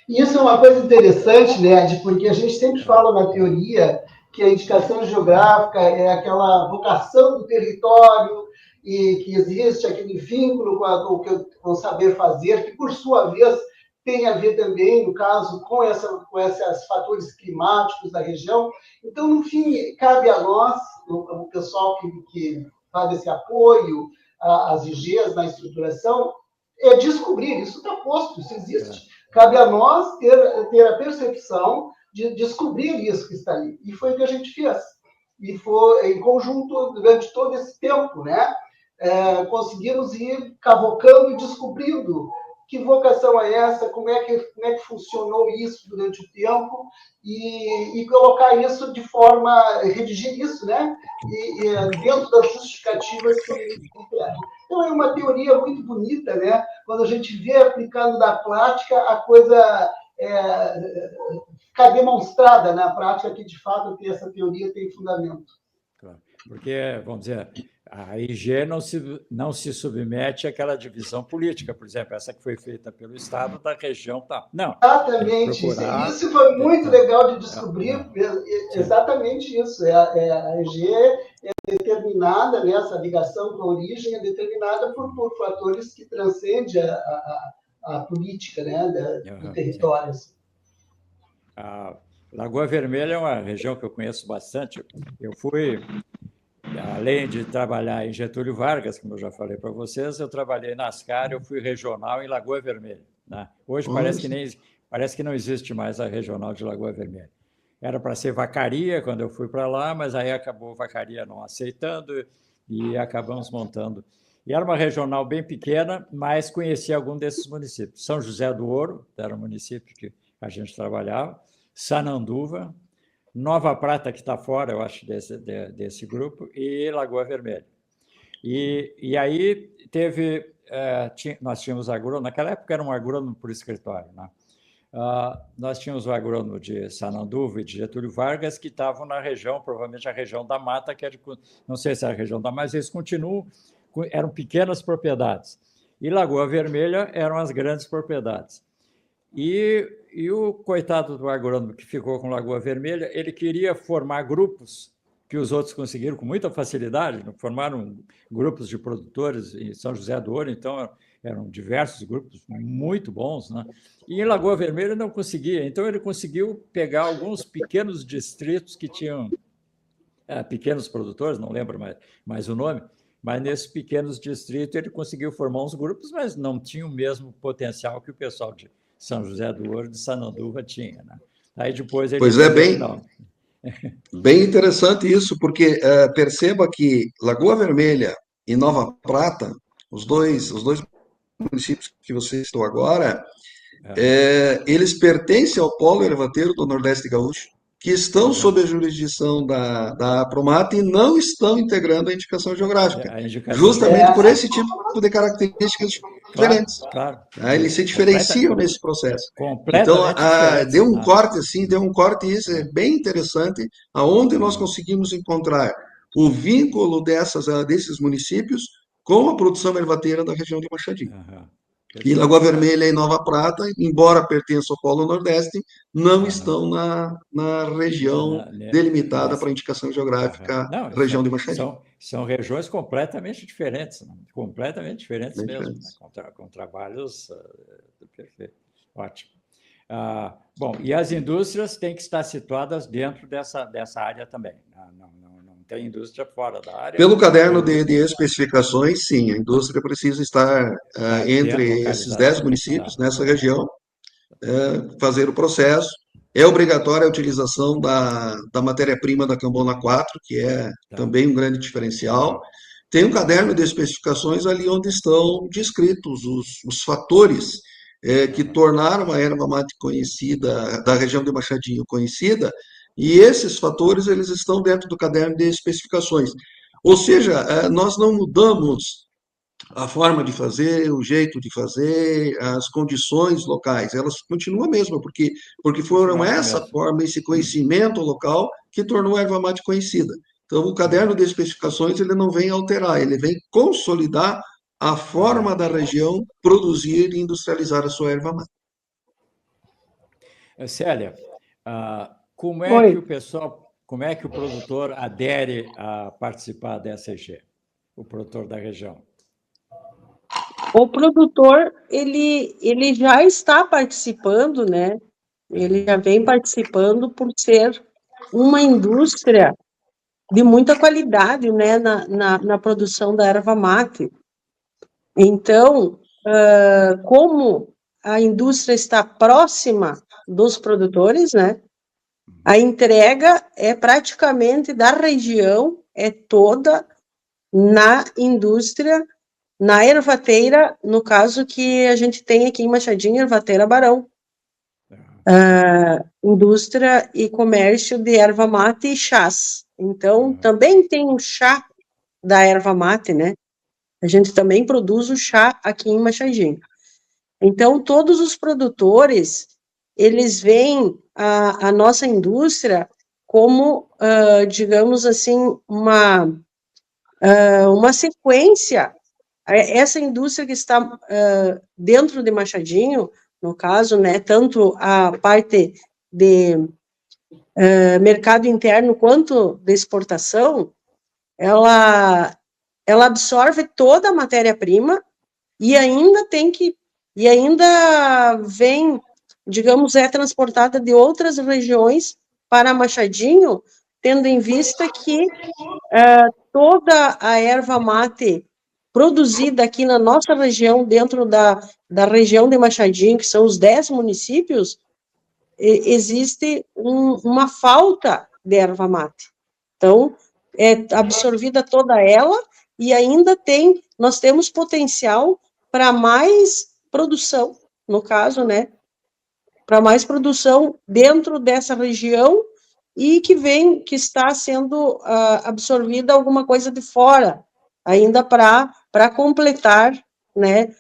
Isso é uma coisa interessante, né, porque a gente sempre fala na teoria que a indicação geográfica é aquela vocação do território e que existe aquele vínculo com o saber fazer, que, por sua vez, tem a ver também, no caso, com esses fatores climáticos da região. Então, no fim, cabe a nós, o pessoal que faz esse apoio às IGs na estruturação, é descobrir, isso está posto, isso existe. Cabe a nós ter a percepção de descobrir isso que está ali. E foi o que a gente fez. E foi em conjunto durante todo esse tempo, né? Conseguimos ir cavocando e descobrindo que vocação é essa, como é que funcionou isso durante o tempo e colocar isso de forma, redigir isso, né? E dentro das justificativas que então é uma teoria muito bonita, né? Quando a gente vê aplicando na prática, a coisa ficar demonstrada na prática que de fato essa teoria tem fundamento. Claro. Porque, vamos dizer, a IG não se submete àquela divisão política, por exemplo, essa que foi feita pelo Estado da região. Tá. Não. Exatamente. Isso foi muito legal de descobrir. Exatamente isso. A IG é determinada, né, essa ligação com a origem é determinada por fatores que transcendem a política, né, do território. A Lagoa Vermelha é uma região que eu conheço bastante. Eu fui, além de trabalhar em Getúlio Vargas, como eu já falei para vocês, eu trabalhei na Ascar, eu fui regional em Lagoa Vermelha, né? Hoje parece que não existe mais a regional de Lagoa Vermelha. Era para ser Vacaria quando eu fui para lá, mas aí acabou Vacaria não aceitando e acabamos montando. E era uma regional bem pequena, mas conhecia algum desses municípios. São José do Ouro, era um município que a gente trabalhava, Sananduva, Nova Prata, que está fora, eu acho, desse grupo, e Lagoa Vermelha. E aí nós tínhamos agrônomo, naquela época era um agrônomo por escritório, né? Nós tínhamos o agrônomo de Sananduva e de Getúlio Vargas, que estavam na região, provavelmente a região da Mata, que não sei se era a região da Mata, mas eles continuam, eram pequenas propriedades. E Lagoa Vermelha eram as grandes propriedades. E o coitado do agrônomo que ficou com Lagoa Vermelha, ele queria formar grupos que os outros conseguiram com muita facilidade, formaram grupos de produtores em São José do Ouro, então eram diversos grupos muito bons, né? E em Lagoa Vermelha não conseguia, então ele conseguiu pegar alguns pequenos distritos que tinham pequenos produtores, não lembro mais o nome, mas nesses pequenos distritos ele conseguiu formar uns grupos, mas não tinha o mesmo potencial que o pessoal de São José do Ouro, de Sananduva tinha, né? Aí depois ele... Pois bem interessante isso, porque perceba que Lagoa Vermelha e Nova Prata, os dois municípios que você citou agora, eles pertencem ao polo ervateiro do Nordeste Gaúcho, que estão sob a jurisdição da Apromata e não estão integrando a indicação geográfica, justamente por esse tipo de características diferentes. Claro. Eles se diferenciam nesse processo. Então, deu um corte assim, e isso é bem interessante, aonde nós conseguimos encontrar o vínculo desses municípios com a produção ervateira da região de Machadinho. E Lagoa Vermelha e Nova Prata, embora pertençam ao Polo Nordeste, não estão na região delimitada para indicação geográfica, região de Machadinho. São regiões completamente diferentes, né? Completamente diferentes mesmo, né? Com trabalhos perfeitos. Ótimo. Bom, e as indústrias têm que estar situadas dentro dessa área também. Não tem indústria fora da área. Pelo caderno de especificações, sim, a indústria precisa estar entre esses 10 municípios, nessa região, fazer o processo, é obrigatória a utilização da matéria-prima da Cambona 4, que é também um grande diferencial. Tem um caderno de especificações ali onde estão descritos os fatores que tornaram a erva mate conhecida, da região de Machadinho conhecida, e esses fatores eles estão dentro do caderno de especificações. Ou seja, nós não mudamos a forma de fazer, o jeito de fazer, as condições locais, elas continuam a mesma, porque foram essa forma, esse conhecimento local que tornou a erva mate conhecida. Então, o caderno de especificações ele não vem alterar, ele vem consolidar a forma da região produzir e industrializar a sua erva mate. Célia, como é Oi. que o pessoal, como é que o produtor adere a participar da SG, o produtor da região? O produtor, ele já está participando, né? Ele já vem participando por ser uma indústria de muita qualidade, né, na produção da erva mate. Então, como a indústria está próxima dos produtores, né, a entrega é praticamente da região, é toda na indústria, na ervateira, no caso que a gente tem aqui em Machadinho, Ervateira Barão. Indústria e comércio de erva mate e chás. Então, também tem o chá da erva mate, né? A gente também produz o chá aqui em Machadinho. Então, todos os produtores, eles veem a nossa indústria como, digamos assim, uma sequência. Essa indústria que está dentro de Machadinho, no caso, né, tanto a parte de mercado interno quanto de exportação, ela absorve toda a matéria-prima e ainda vem, digamos, é transportada de outras regiões para Machadinho, tendo em vista que toda a erva mate produzida aqui na nossa região, dentro da região de Machadinho, que são os 10 municípios, existe uma falta de erva mate. Então, é absorvida toda ela e ainda nós temos potencial para mais produção, no caso, né, para mais produção dentro dessa região e que está sendo absorvida alguma coisa de fora, ainda para completar, né,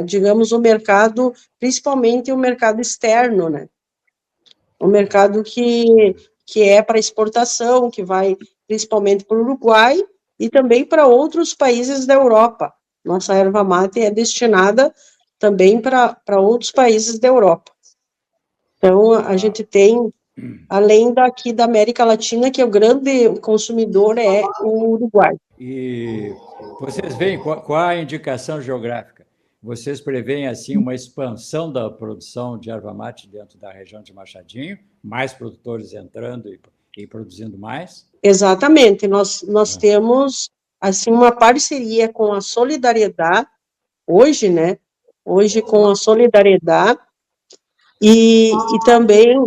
digamos, o mercado, principalmente o mercado externo, né, o mercado que é para exportação, que vai principalmente para o Uruguai e também para outros países da Europa. Nossa erva mate é destinada também para outros países da Europa. Então, a gente tem, além daqui da América Latina, que é o grande consumidor é o Uruguai. E vocês veem qual a indicação geográfica? Vocês preveem, assim, uma expansão da produção de erva mate dentro da região de Machadinho? Mais produtores entrando e produzindo mais? Exatamente. Nós temos, assim, uma parceria com a Solidariedade, hoje, né? Hoje com a Solidariedade, e também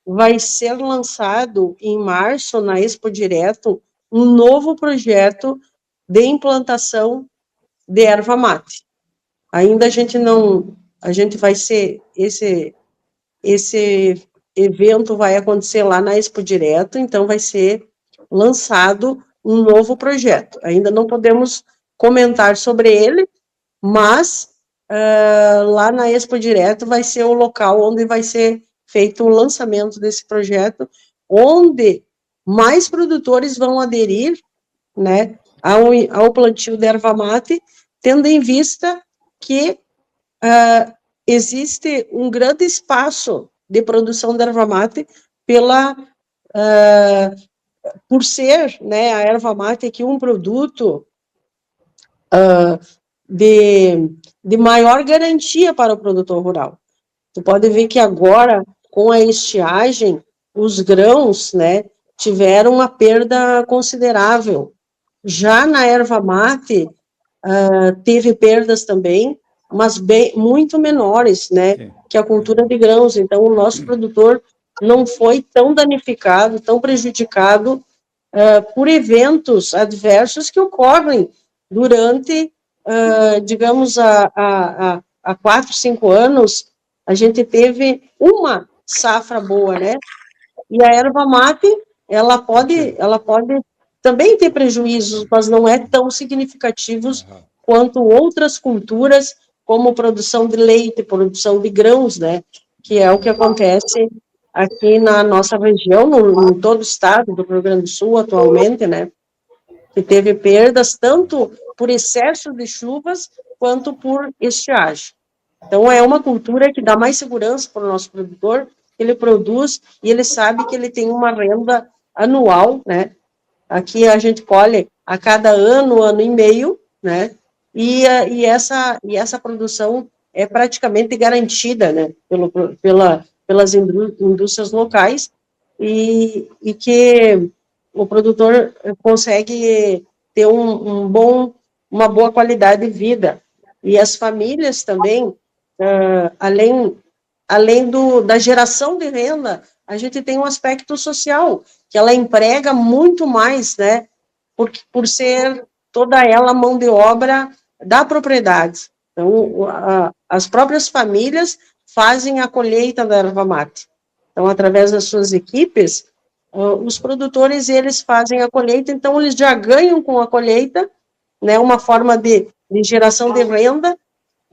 vai ser lançado em março, na Expo Direto, um novo projeto de implantação de erva mate. Ainda a gente vai ser, esse evento vai acontecer lá na Expo Direto, então vai ser lançado um novo projeto. Ainda não podemos comentar sobre ele, mas lá na Expo Direto vai ser o local onde vai ser feito o lançamento desse projeto, onde mais produtores vão aderir, né, ao plantio da erva mate, tendo em vista que existe um grande espaço de produção de erva mate por ser, né, a erva mate aqui um produto de maior garantia para o produtor rural. Tu pode ver que agora, com a estiagem, os grãos, né, tiveram uma perda considerável. Já na erva mate, teve perdas também, mas muito menores, né, Sim. que a cultura de grãos. Então, o nosso produtor não foi tão danificado, tão prejudicado por eventos adversos que ocorrem durante, digamos, há 4, 5 anos, a gente teve uma safra boa, né? E a erva mate, ela pode também ter prejuízos, mas não é tão significativos quanto outras culturas, como produção de leite, produção de grãos, né? Que é o que acontece aqui na nossa região, em todo o estado do Rio Grande do Sul atualmente, né? Que teve perdas tanto por excesso de chuvas quanto por estiagem. Então, é uma cultura que dá mais segurança para o nosso produtor, ele produz e ele sabe que ele tem uma renda anual, né? Aqui a gente colhe a cada ano, ano e meio, né? E essa produção é praticamente garantida, né? Pelas indústrias locais e que o produtor consegue ter uma boa qualidade de vida. E as famílias também, além da geração de renda, a gente tem um aspecto social, que ela emprega muito mais, né, por ser toda ela mão de obra da propriedade. Então, as próprias famílias fazem a colheita da erva mate. Então, através das suas equipes, os produtores, eles fazem a colheita, então eles já ganham com a colheita, né, uma forma de geração de renda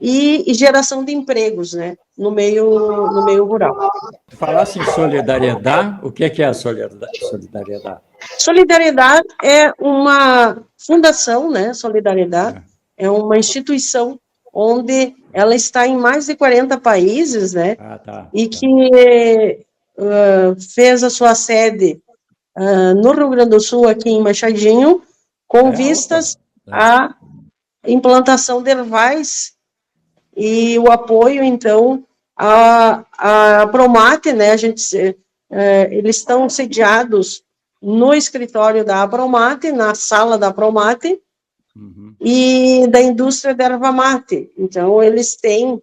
e geração de empregos, né, no meio rural. Tu falasse em solidariedade, o que é a solidariedade? Solidariedade é uma fundação, né, Solidariedade é uma instituição onde ela está em mais de 40 países, né, e que fez a sua sede no Rio Grande do Sul, aqui em Machadinho, com vistas à implantação de ervais e o apoio, então, à Apromate, né, eles estão sediados no escritório da Apromate, na sala da Apromate, e da indústria da erva mate. Então, eles têm,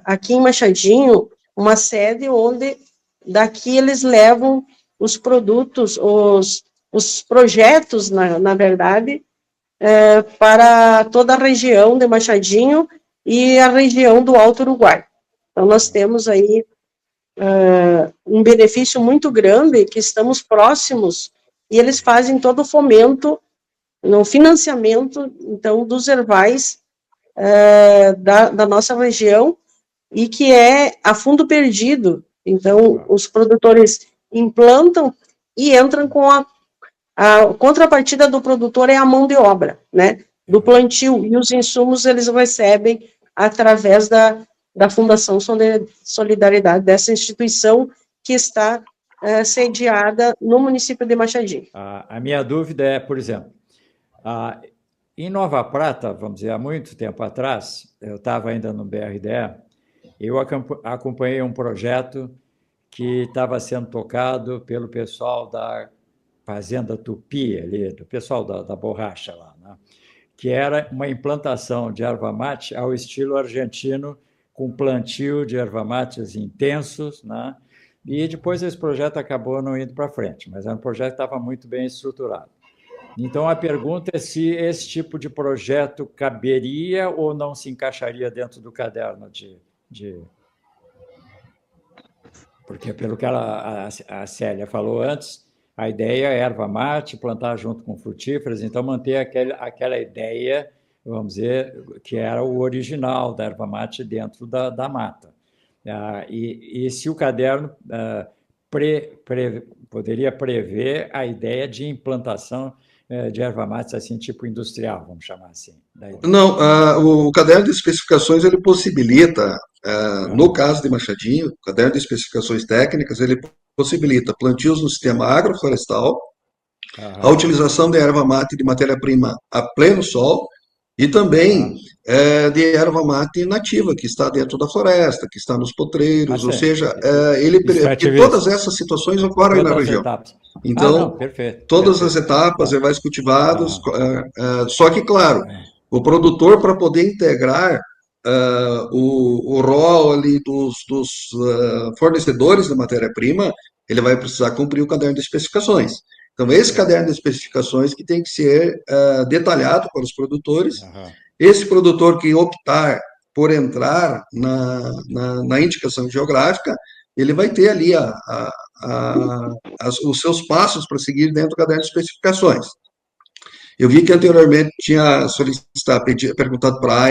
aqui em Machadinho, uma sede onde daqui eles levam os produtos, os projetos, na verdade, para toda a região de Machadinho e a região do Alto Uruguai. Então, nós temos aí um benefício muito grande, que estamos próximos, e eles fazem todo o fomento, no financiamento, então, dos ervais da nossa região, e que é a fundo perdido. Então, os produtores implantam e entram com a contrapartida do produtor é a mão de obra, né, do plantio, e os insumos eles recebem através da Fundação Solidariedade, dessa instituição que está sediada no município de Machadinho. A minha dúvida é, por exemplo, em Nova Prata, vamos dizer, há muito tempo atrás, eu estava ainda no BRDE, eu acompanhei um projeto que estava sendo tocado pelo pessoal da Fazenda Tupi, ali, do pessoal da borracha lá, né? Que era uma implantação de erva mate ao estilo argentino, com plantio de erva mates intensos, né? E depois esse projeto acabou não indo para frente, mas era um projeto que estava muito bem estruturado. Então, a pergunta é se esse tipo de projeto caberia ou não se encaixaria dentro do caderno Porque, pelo que a Célia falou antes, a ideia é erva mate, plantar junto com frutíferas, então manter aquela ideia, vamos dizer, que era o original da erva mate dentro da mata. E se o caderno poderia prever a ideia de implantação de erva mate, assim, tipo industrial, vamos chamar assim. Não, o caderno de especificações ele possibilita, no caso de Machadinho, o caderno de especificações técnicas, ele possibilita plantios no sistema agroflorestal, a utilização de erva mate de matéria-prima a pleno sol e também de erva mate nativa, que está dentro da floresta, que está nos potreiros, ou seja, porque todas essas situações ocorrem na região. Etapas. Então, perfeito, todas as etapas, ervais cultivados, só que, claro, o produtor, para poder integrar o rol ali dos fornecedores da matéria-prima, ele vai precisar cumprir o caderno de especificações. Então, esse caderno de especificações que tem que ser detalhado para os produtores. Esse produtor que optar por entrar na indicação geográfica, ele vai ter ali os seus passos para seguir dentro do caderno de especificações. Eu vi que anteriormente tinha perguntado para a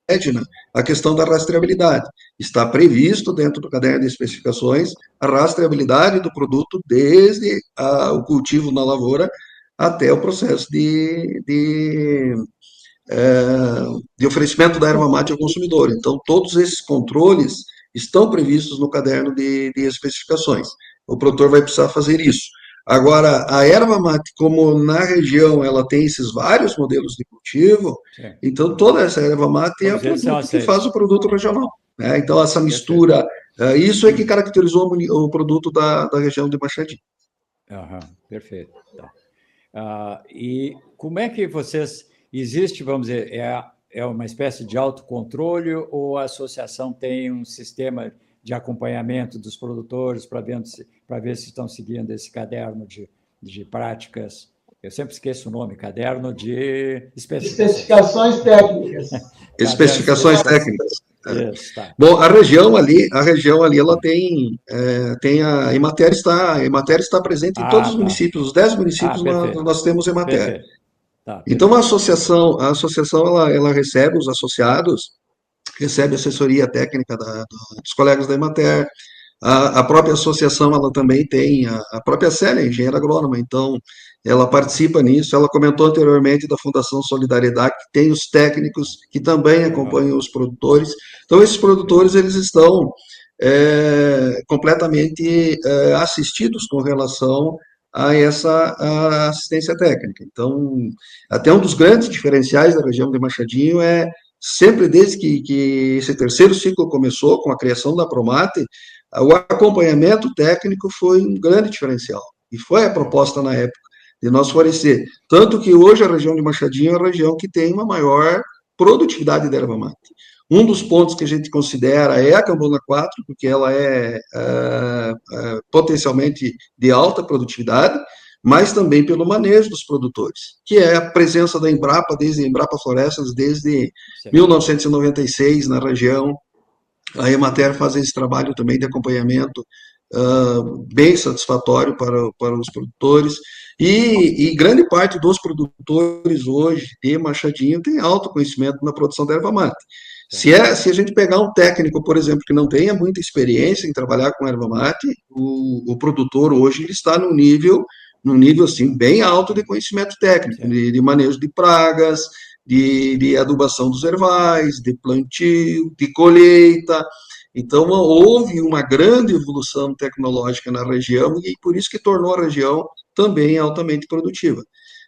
Edna a questão da rastreabilidade. Está previsto dentro do caderno de especificações a rastreabilidade do produto desde o cultivo na lavoura até o processo de oferecimento da erva mate ao consumidor. Então, todos esses controles estão previstos no caderno de especificações. O produtor vai precisar fazer isso. Agora, a erva mate, como na região ela tem esses vários modelos de cultivo, sim, então toda essa erva mate é o produto que faz o produto regional. Né? Então, essa mistura, isso é que caracterizou o produto da região de Machadinho. Perfeito. Tá. E como é que vocês... Existe, vamos dizer, é uma espécie de autocontrole ou a associação tem um sistema de acompanhamento dos produtores para ver se estão seguindo esse caderno de práticas? Eu sempre esqueço o nome, caderno de especificações técnicas. Especificações técnicas. Isso, tá. Bom, a região ali, ela tem a Emater está presente em todos os municípios, os 10 municípios nós temos Emater. Tá, então a associação ela recebe os associados, recebe assessoria técnica dos colegas da Emater. A própria associação ela também tem a própria Célia, engenheira agrônoma, então ela participa nisso. Ela comentou anteriormente da Fundação Solidariedade, que tem os técnicos que também acompanham os produtores. Então esses produtores eles estão completamente assistidos com relação a essa assistência técnica. Então, até um dos grandes diferenciais da região de Machadinho sempre desde que esse terceiro ciclo começou, com a criação da Promate, o acompanhamento técnico foi um grande diferencial. E foi a proposta na época de nós fornecer. Tanto que hoje a região de Machadinho é a região que tem uma maior produtividade de erva mate. Um dos pontos que a gente considera é a Cambona 4, porque ela é potencialmente de alta produtividade, mas também pelo manejo dos produtores, que é a presença da Embrapa, desde a Embrapa Florestas, desde 1996 na região. A Emater faz esse trabalho também de acompanhamento bem satisfatório para os produtores, e grande parte dos produtores hoje de Machadinho tem alto conhecimento na produção da erva mate. Se a gente pegar um técnico, por exemplo, que não tenha muita experiência em trabalhar com erva mate, o produtor hoje ele está num nível assim, bem alto de conhecimento técnico, de manejo de pragas, de adubação dos ervais, de plantio, de colheita. Então, houve uma grande evolução tecnológica na região e por isso que tornou a região também altamente produtiva.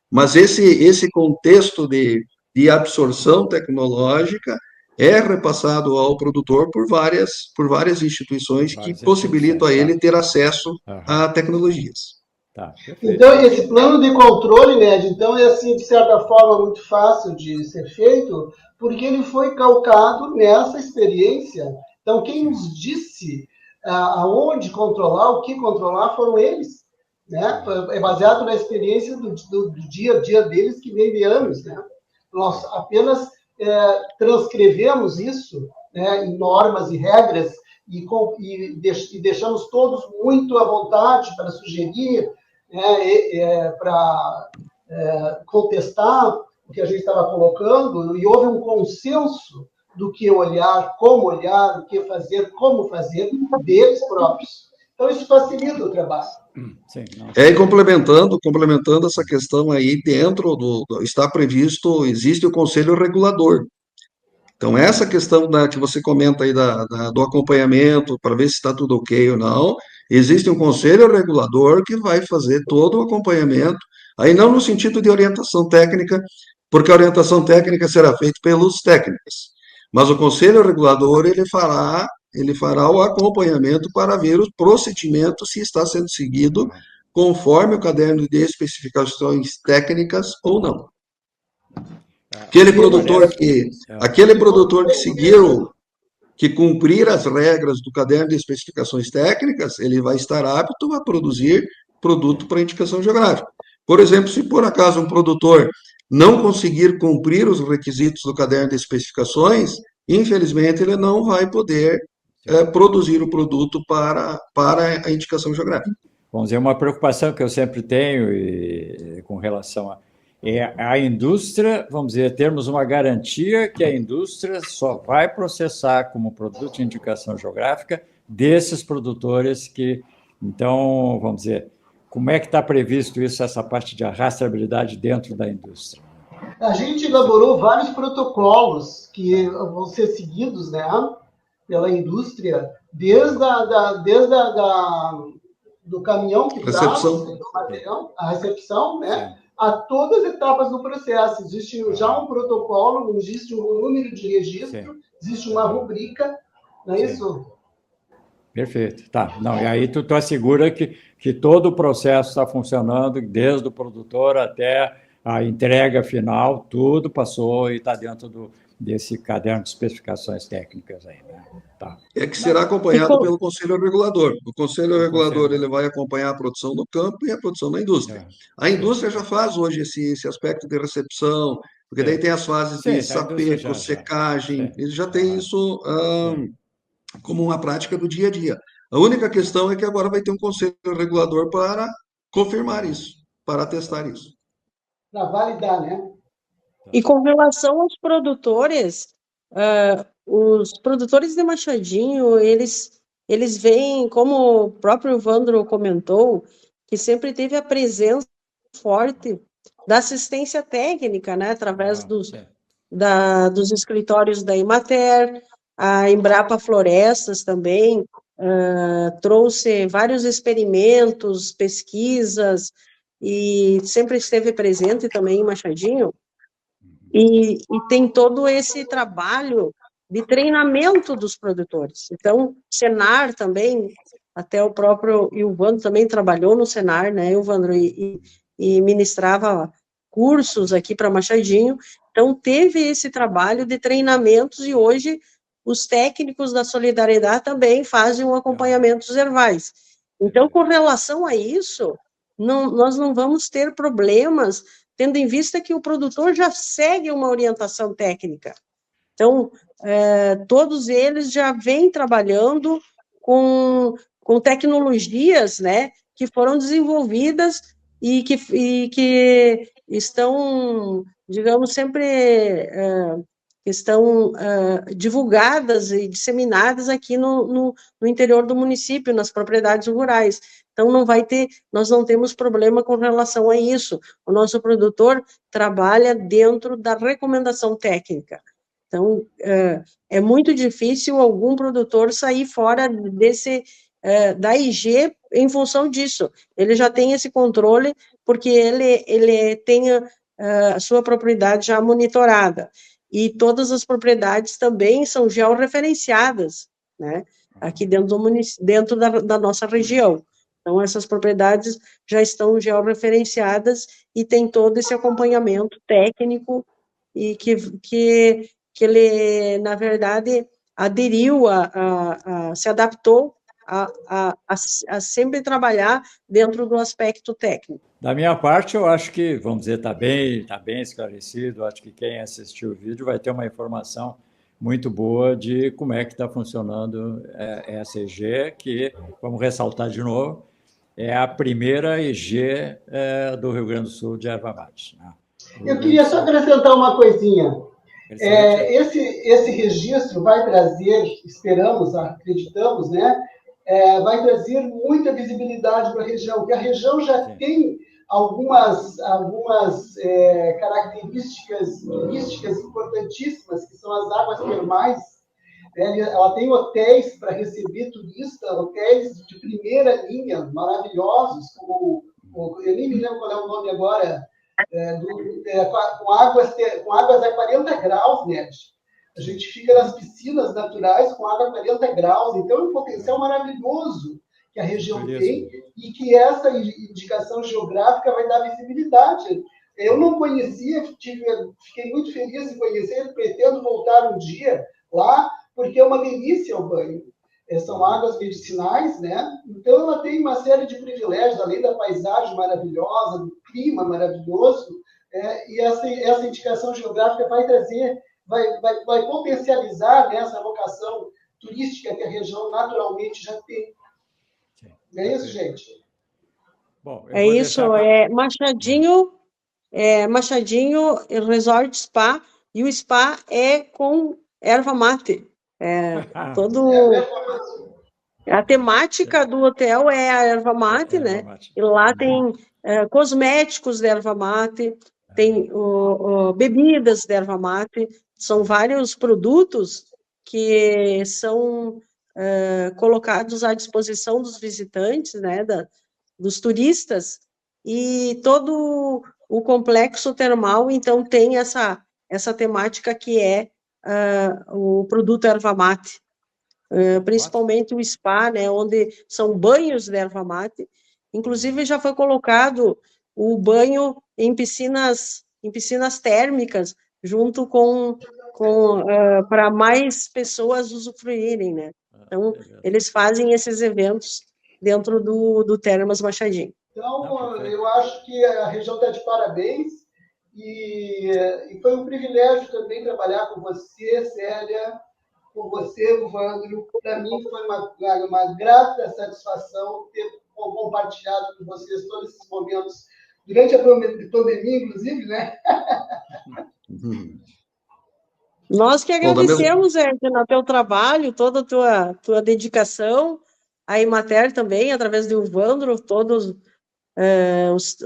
Mas esse contexto de absorção tecnológica é repassado ao produtor por várias instituições que possibilitam a ele ter acesso a tecnologias. Tá, então, esse plano de controle, Ned, então é assim, de certa forma, muito fácil de ser feito, porque ele foi calcado nessa experiência. Então, quem nos disse aonde controlar, o que controlar, foram eles. Né? É baseado na experiência do dia a dia deles, que vem de anos. Né? Nós apenas transcrevemos isso, né, em normas e regras e deixamos todos muito à vontade para sugerir, para contestar o que a gente estava colocando, e houve um consenso do que olhar, o que fazer, como fazer, deles próprios. Então, isso facilita o trabalho. Sim, e complementando essa questão aí, dentro está previsto, existe o Conselho Regulador. Então, essa questão que você comenta aí do acompanhamento, para ver se está tudo ok ou não, existe um Conselho Regulador que vai fazer todo o acompanhamento, aí não no sentido de orientação técnica, porque a orientação técnica será feita pelos técnicos, mas o Conselho Regulador ele fará o acompanhamento para ver os procedimentos se está sendo seguido conforme o caderno de especificações técnicas ou não. Aquele de produtor maneira- que, é, aquele produtor que seguiu, que cumprir as regras do caderno de especificações técnicas, ele vai estar apto a produzir produto para indicação geográfica. Por exemplo, se por acaso um produtor não conseguir cumprir os requisitos do caderno de especificações, infelizmente ele não vai poder produzir o produto para a indicação geográfica. vamos dizer, uma preocupação que eu sempre tenho com relação a indústria, vamos dizer, termos uma garantia que a indústria só vai processar como produto de indicação geográfica desses produtores que, então, vamos dizer, como é que está previsto isso, essa parte de rastreabilidade dentro da indústria? A gente elaborou vários protocolos que vão ser seguidos, né, pela indústria, do caminhão que traz o material, a recepção, né, a todas as etapas do processo. Existe já um protocolo, existe um número de registro, existe uma rubrica, não é isso? Perfeito, tá. Não, e aí tu assegura que todo o processo está funcionando, desde o produtor até a entrega final, tudo passou e está dentro desse caderno de especificações técnicas aí, né? Tá. É que será acompanhado pelo Conselho Regulador. O Conselho Regulador ele vai acompanhar a produção no campo e a produção na indústria. A indústria já faz hoje esse aspecto de recepção, porque daí tem as fases de sapeco, secagem, ele já tem isso como uma prática do dia a dia. A única questão é que agora vai ter um Conselho Regulador para confirmar isso, para atestar isso. Para validar, né? E com relação aos produtores, os produtores de Machadinho, eles veem, como o próprio Evandro comentou, que sempre teve a presença forte da assistência técnica, né, através dos escritórios da Emater, a Embrapa Florestas também trouxe vários experimentos, pesquisas, e sempre esteve presente também em Machadinho. E tem todo esse trabalho de treinamento dos produtores. Então, Senar também, até o próprio Ilvandro também trabalhou no Senar, né, Ilvandro, e ministrava cursos aqui para Machadinho. Então, teve esse trabalho de treinamentos e hoje os técnicos da Solidariedade também fazem um acompanhamento dos ervais. Então, com relação a isso, nós não vamos ter problemas, tendo em vista que o produtor já segue uma orientação técnica. Então, todos eles já vêm trabalhando com tecnologias, né, que foram desenvolvidas e que estão, digamos, sempre estão divulgadas e disseminadas aqui no interior do município, nas propriedades rurais. Então, nós não temos problema com relação a isso. O nosso produtor trabalha dentro da recomendação técnica. Então, é muito difícil algum produtor sair fora da IG em função disso. Ele já tem esse controle, porque ele tem a sua propriedade já monitorada. E todas as propriedades também são georreferenciadas, né? Aqui dentro da nossa região. Então, essas propriedades já estão georreferenciadas e tem todo esse acompanhamento técnico e que ele, na verdade, aderiu se adaptou a sempre trabalhar dentro do aspecto técnico. Da minha parte, eu acho que, vamos dizer, está bem esclarecido. Acho que quem assistiu o vídeo vai ter uma informação muito boa de como é que está funcionando essa EG, que, vamos ressaltar de novo, é a primeira EG do Rio Grande do Sul de erva mate. Né? Eu queria só acrescentar uma coisinha. Esse registro vai trazer, esperamos, acreditamos, né? Vai trazer muita visibilidade para a região, porque a região já tem algumas características turísticas importantíssimas, que são as águas termais. Ela tem hotéis para receber turistas, hotéis de primeira linha, maravilhosos, como eu nem me lembro qual é o nome agora, com águas a 40 graus, né? A gente fica nas piscinas naturais com água a 40 graus, então é um potencial maravilhoso que a região tem e que essa indicação geográfica vai dar visibilidade Eu não conhecia, fiquei muito feliz em conhecer, pretendo voltar um dia lá, porque é uma delícia o banho. São águas medicinais, né? Então ela tem uma série de privilégios, além da paisagem maravilhosa, do clima maravilhoso, e essa indicação geográfica vai trazer, vai potencializar, né, essa vocação turística que a região naturalmente já tem. Sim. Não é isso, gente? Bom, eu É vou isso, deixar Machadinho Resort Spa, e o spa é com erva mate. Todo a temática do hotel é a erva mate, né? mate. E lá tem cosméticos de erva mate, tem bebidas de erva mate, são vários produtos que são colocados à disposição dos visitantes, né, dos turistas, e todo o complexo termal, então, tem essa temática que é o produto erva mate. Principalmente o spa, né, onde são banhos de erva mate. Inclusive, já foi colocado o banho em piscinas térmicas, junto com para mais pessoas usufruírem, né? Então, eles fazem esses eventos dentro do Termas Machadinho. Então, eu acho que a região está de parabéns, e foi um privilégio também trabalhar com você, Célia, com você, Evandro. Para mim foi uma grata satisfação ter compartilhado com vocês todos esses momentos durante a pandemia, inclusive, né? Nós que agradecemos, Edna, teu trabalho, toda a tua dedicação, a Emater também, através do Evandro, todos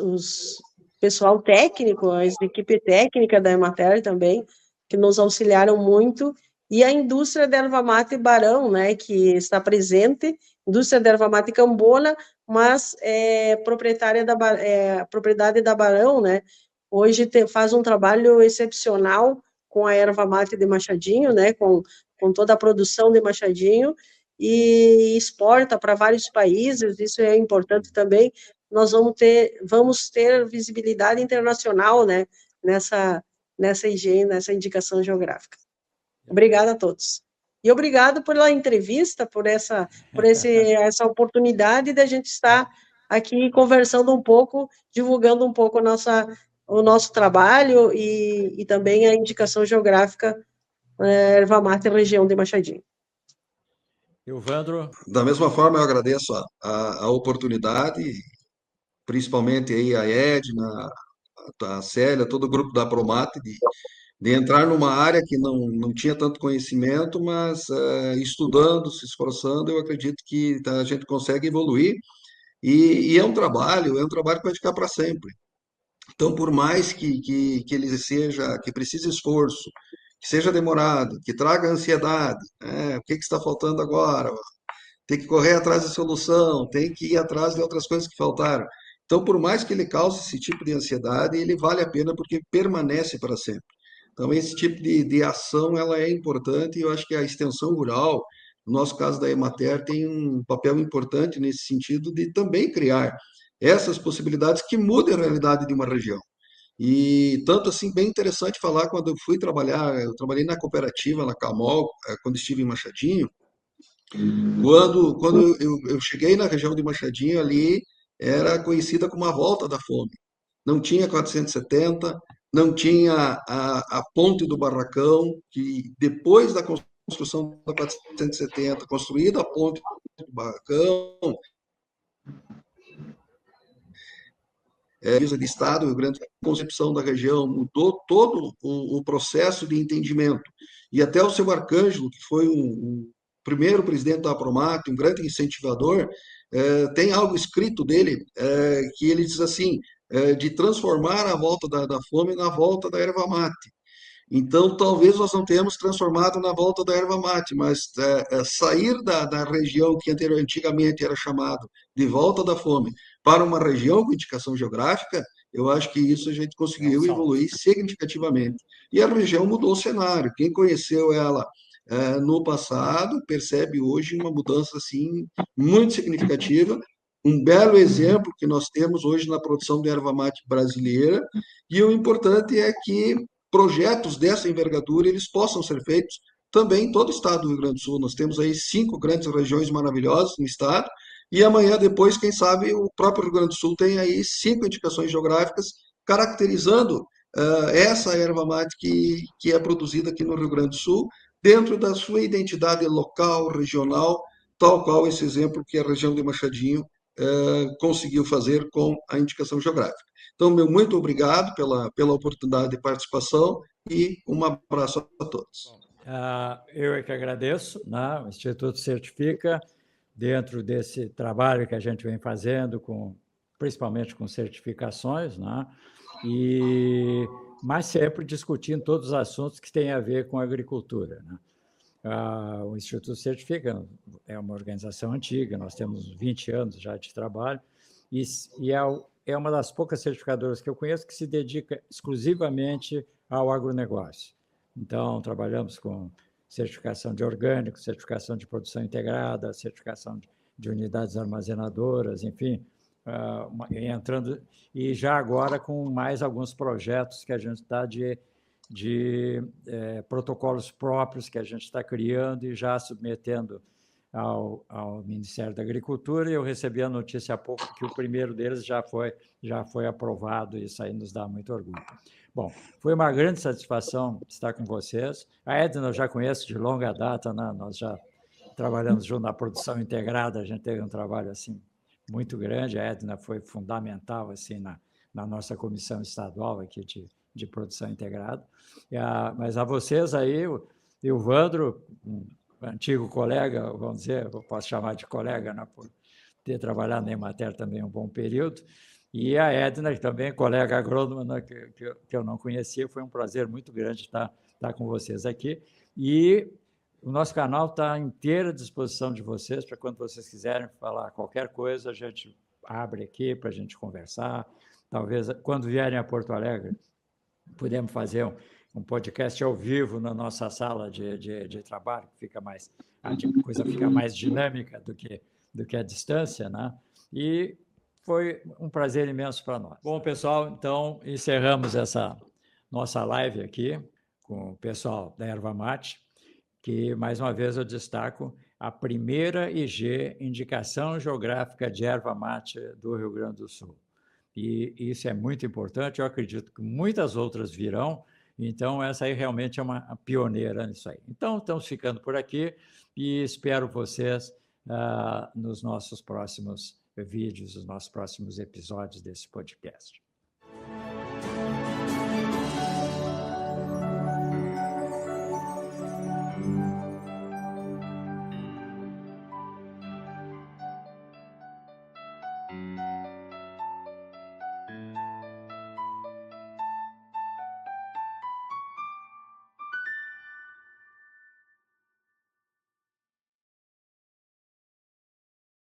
os pessoal técnico, a equipe técnica da Emater também, que nos auxiliaram muito, e a indústria da erva mate Barão, né, que está presente, indústria da erva mate Cambona, mas é proprietária propriedade da Barão, né, hoje faz um trabalho excepcional com a erva mate de Machadinho, né, com toda a produção de Machadinho, e exporta para vários países, isso é importante também. Nós vamos ter visibilidade internacional, né, nessa higiene, nessa indicação geográfica. Obrigada a todos. E obrigado pela entrevista, por essa oportunidade de a gente estar aqui conversando um pouco, divulgando um pouco o nosso trabalho e também a indicação geográfica erva mate região de Machadinho. Evandro? Da mesma forma, eu agradeço a oportunidade, principalmente aí a Edna, a Célia, todo o grupo da Promate, de entrar numa área que não tinha tanto conhecimento, mas estudando, se esforçando, eu acredito que a gente consegue evoluir, e é um trabalho que vai ficar para sempre. Então, por mais que ele que precise esforço, que seja demorado, que traga ansiedade, o que está faltando agora? Tem que correr atrás da solução, tem que ir atrás de outras coisas que faltaram. Então, por mais que ele cause esse tipo de ansiedade, ele vale a pena porque permanece para sempre. Então, esse tipo de ação ela é importante, e eu acho que a extensão rural, no nosso caso da Emater, tem um papel importante nesse sentido de também criar essas possibilidades que mudem a realidade de uma região. E tanto assim, bem interessante falar, quando eu fui trabalhar, eu trabalhei na cooperativa, na Camol, quando estive em Machadinho. Quando eu cheguei na região de Machadinho, ali era conhecida como a Volta da Fome. Não tinha 470, não tinha a Ponte do Barracão, que depois da construção da 470, construída a Ponte do Barracão, de Estado, Rio Grande, a concepção da região, mudou todo o processo de entendimento. E até o seu Arcângelo, que foi um primeiro presidente da Apromate, um grande incentivador, tem algo escrito dele, que ele diz assim, de transformar a volta da fome na volta da erva mate. Então, talvez nós não tenhamos transformado na volta da erva mate, mas sair da região que antigamente era chamado de volta da fome para uma região com indicação geográfica, eu acho que isso a gente conseguiu evoluir significativamente. E a região mudou o cenário. Quem conheceu ela no passado percebe hoje uma mudança assim muito significativa, um belo exemplo que nós temos hoje na produção de erva mate brasileira, e o importante é que projetos dessa envergadura eles possam ser feitos também em todo o estado do Rio Grande do Sul. Nós temos aí 5 grandes regiões maravilhosas no estado, e amanhã, depois, quem sabe, o próprio Rio Grande do Sul tem aí 5 indicações geográficas caracterizando essa erva mate que é produzida aqui no Rio Grande do Sul, dentro da sua identidade local, regional, tal qual esse exemplo que a região de Machadinho conseguiu fazer com a indicação geográfica. Então, meu muito obrigado pela oportunidade de participação e um abraço a todos. Eu é que agradeço, né? O Instituto certifica, dentro desse trabalho que a gente vem fazendo, principalmente com certificações, né? Mas sempre discutindo todos os assuntos que têm a ver com a agricultura, né? O Instituto Certifica é uma organização antiga, nós temos 20 anos já de trabalho, e é uma das poucas certificadoras que eu conheço que se dedica exclusivamente ao agronegócio. Então, trabalhamos com certificação de orgânicos, certificação de produção integrada, certificação de unidades armazenadoras, enfim, entrando, e já agora com mais alguns projetos que a gente está de protocolos próprios que a gente está criando e já submetendo ao Ministério da Agricultura, e eu recebi a notícia há pouco que o primeiro deles já foi aprovado, e isso aí nos dá muito orgulho. Bom, foi uma grande satisfação estar com vocês. A Edna eu já conheço de longa data, né? Nós já trabalhamos junto na produção integrada, a gente teve um trabalho assim muito grande, a Edna foi fundamental assim na nossa comissão estadual aqui de produção integrada. Mas a vocês aí, o Vandro, um antigo colega, vamos dizer, eu posso chamar de colega, né, por ter trabalhado na Emater também um bom período, e a Edna, que também é colega agrônoma, né, que eu não conhecia, foi um prazer muito grande estar com vocês aqui. E o nosso canal está à inteira disposição de vocês, para quando vocês quiserem falar qualquer coisa, a gente abre aqui para a gente conversar. Talvez, quando vierem a Porto Alegre, podemos fazer um podcast ao vivo na nossa sala de trabalho, que a coisa fica mais dinâmica do que a distância, né? E foi um prazer imenso para nós. Bom, pessoal, então encerramos essa nossa live aqui com o pessoal da Erva Mate, que mais uma vez eu destaco a primeira IG, Indicação Geográfica de Erva Mate do Rio Grande do Sul. E isso é muito importante, eu acredito que muitas outras virão, então essa aí realmente é uma pioneira nisso aí. Então, estamos ficando por aqui e espero vocês nos nossos próximos vídeos, nos nossos próximos episódios desse podcast.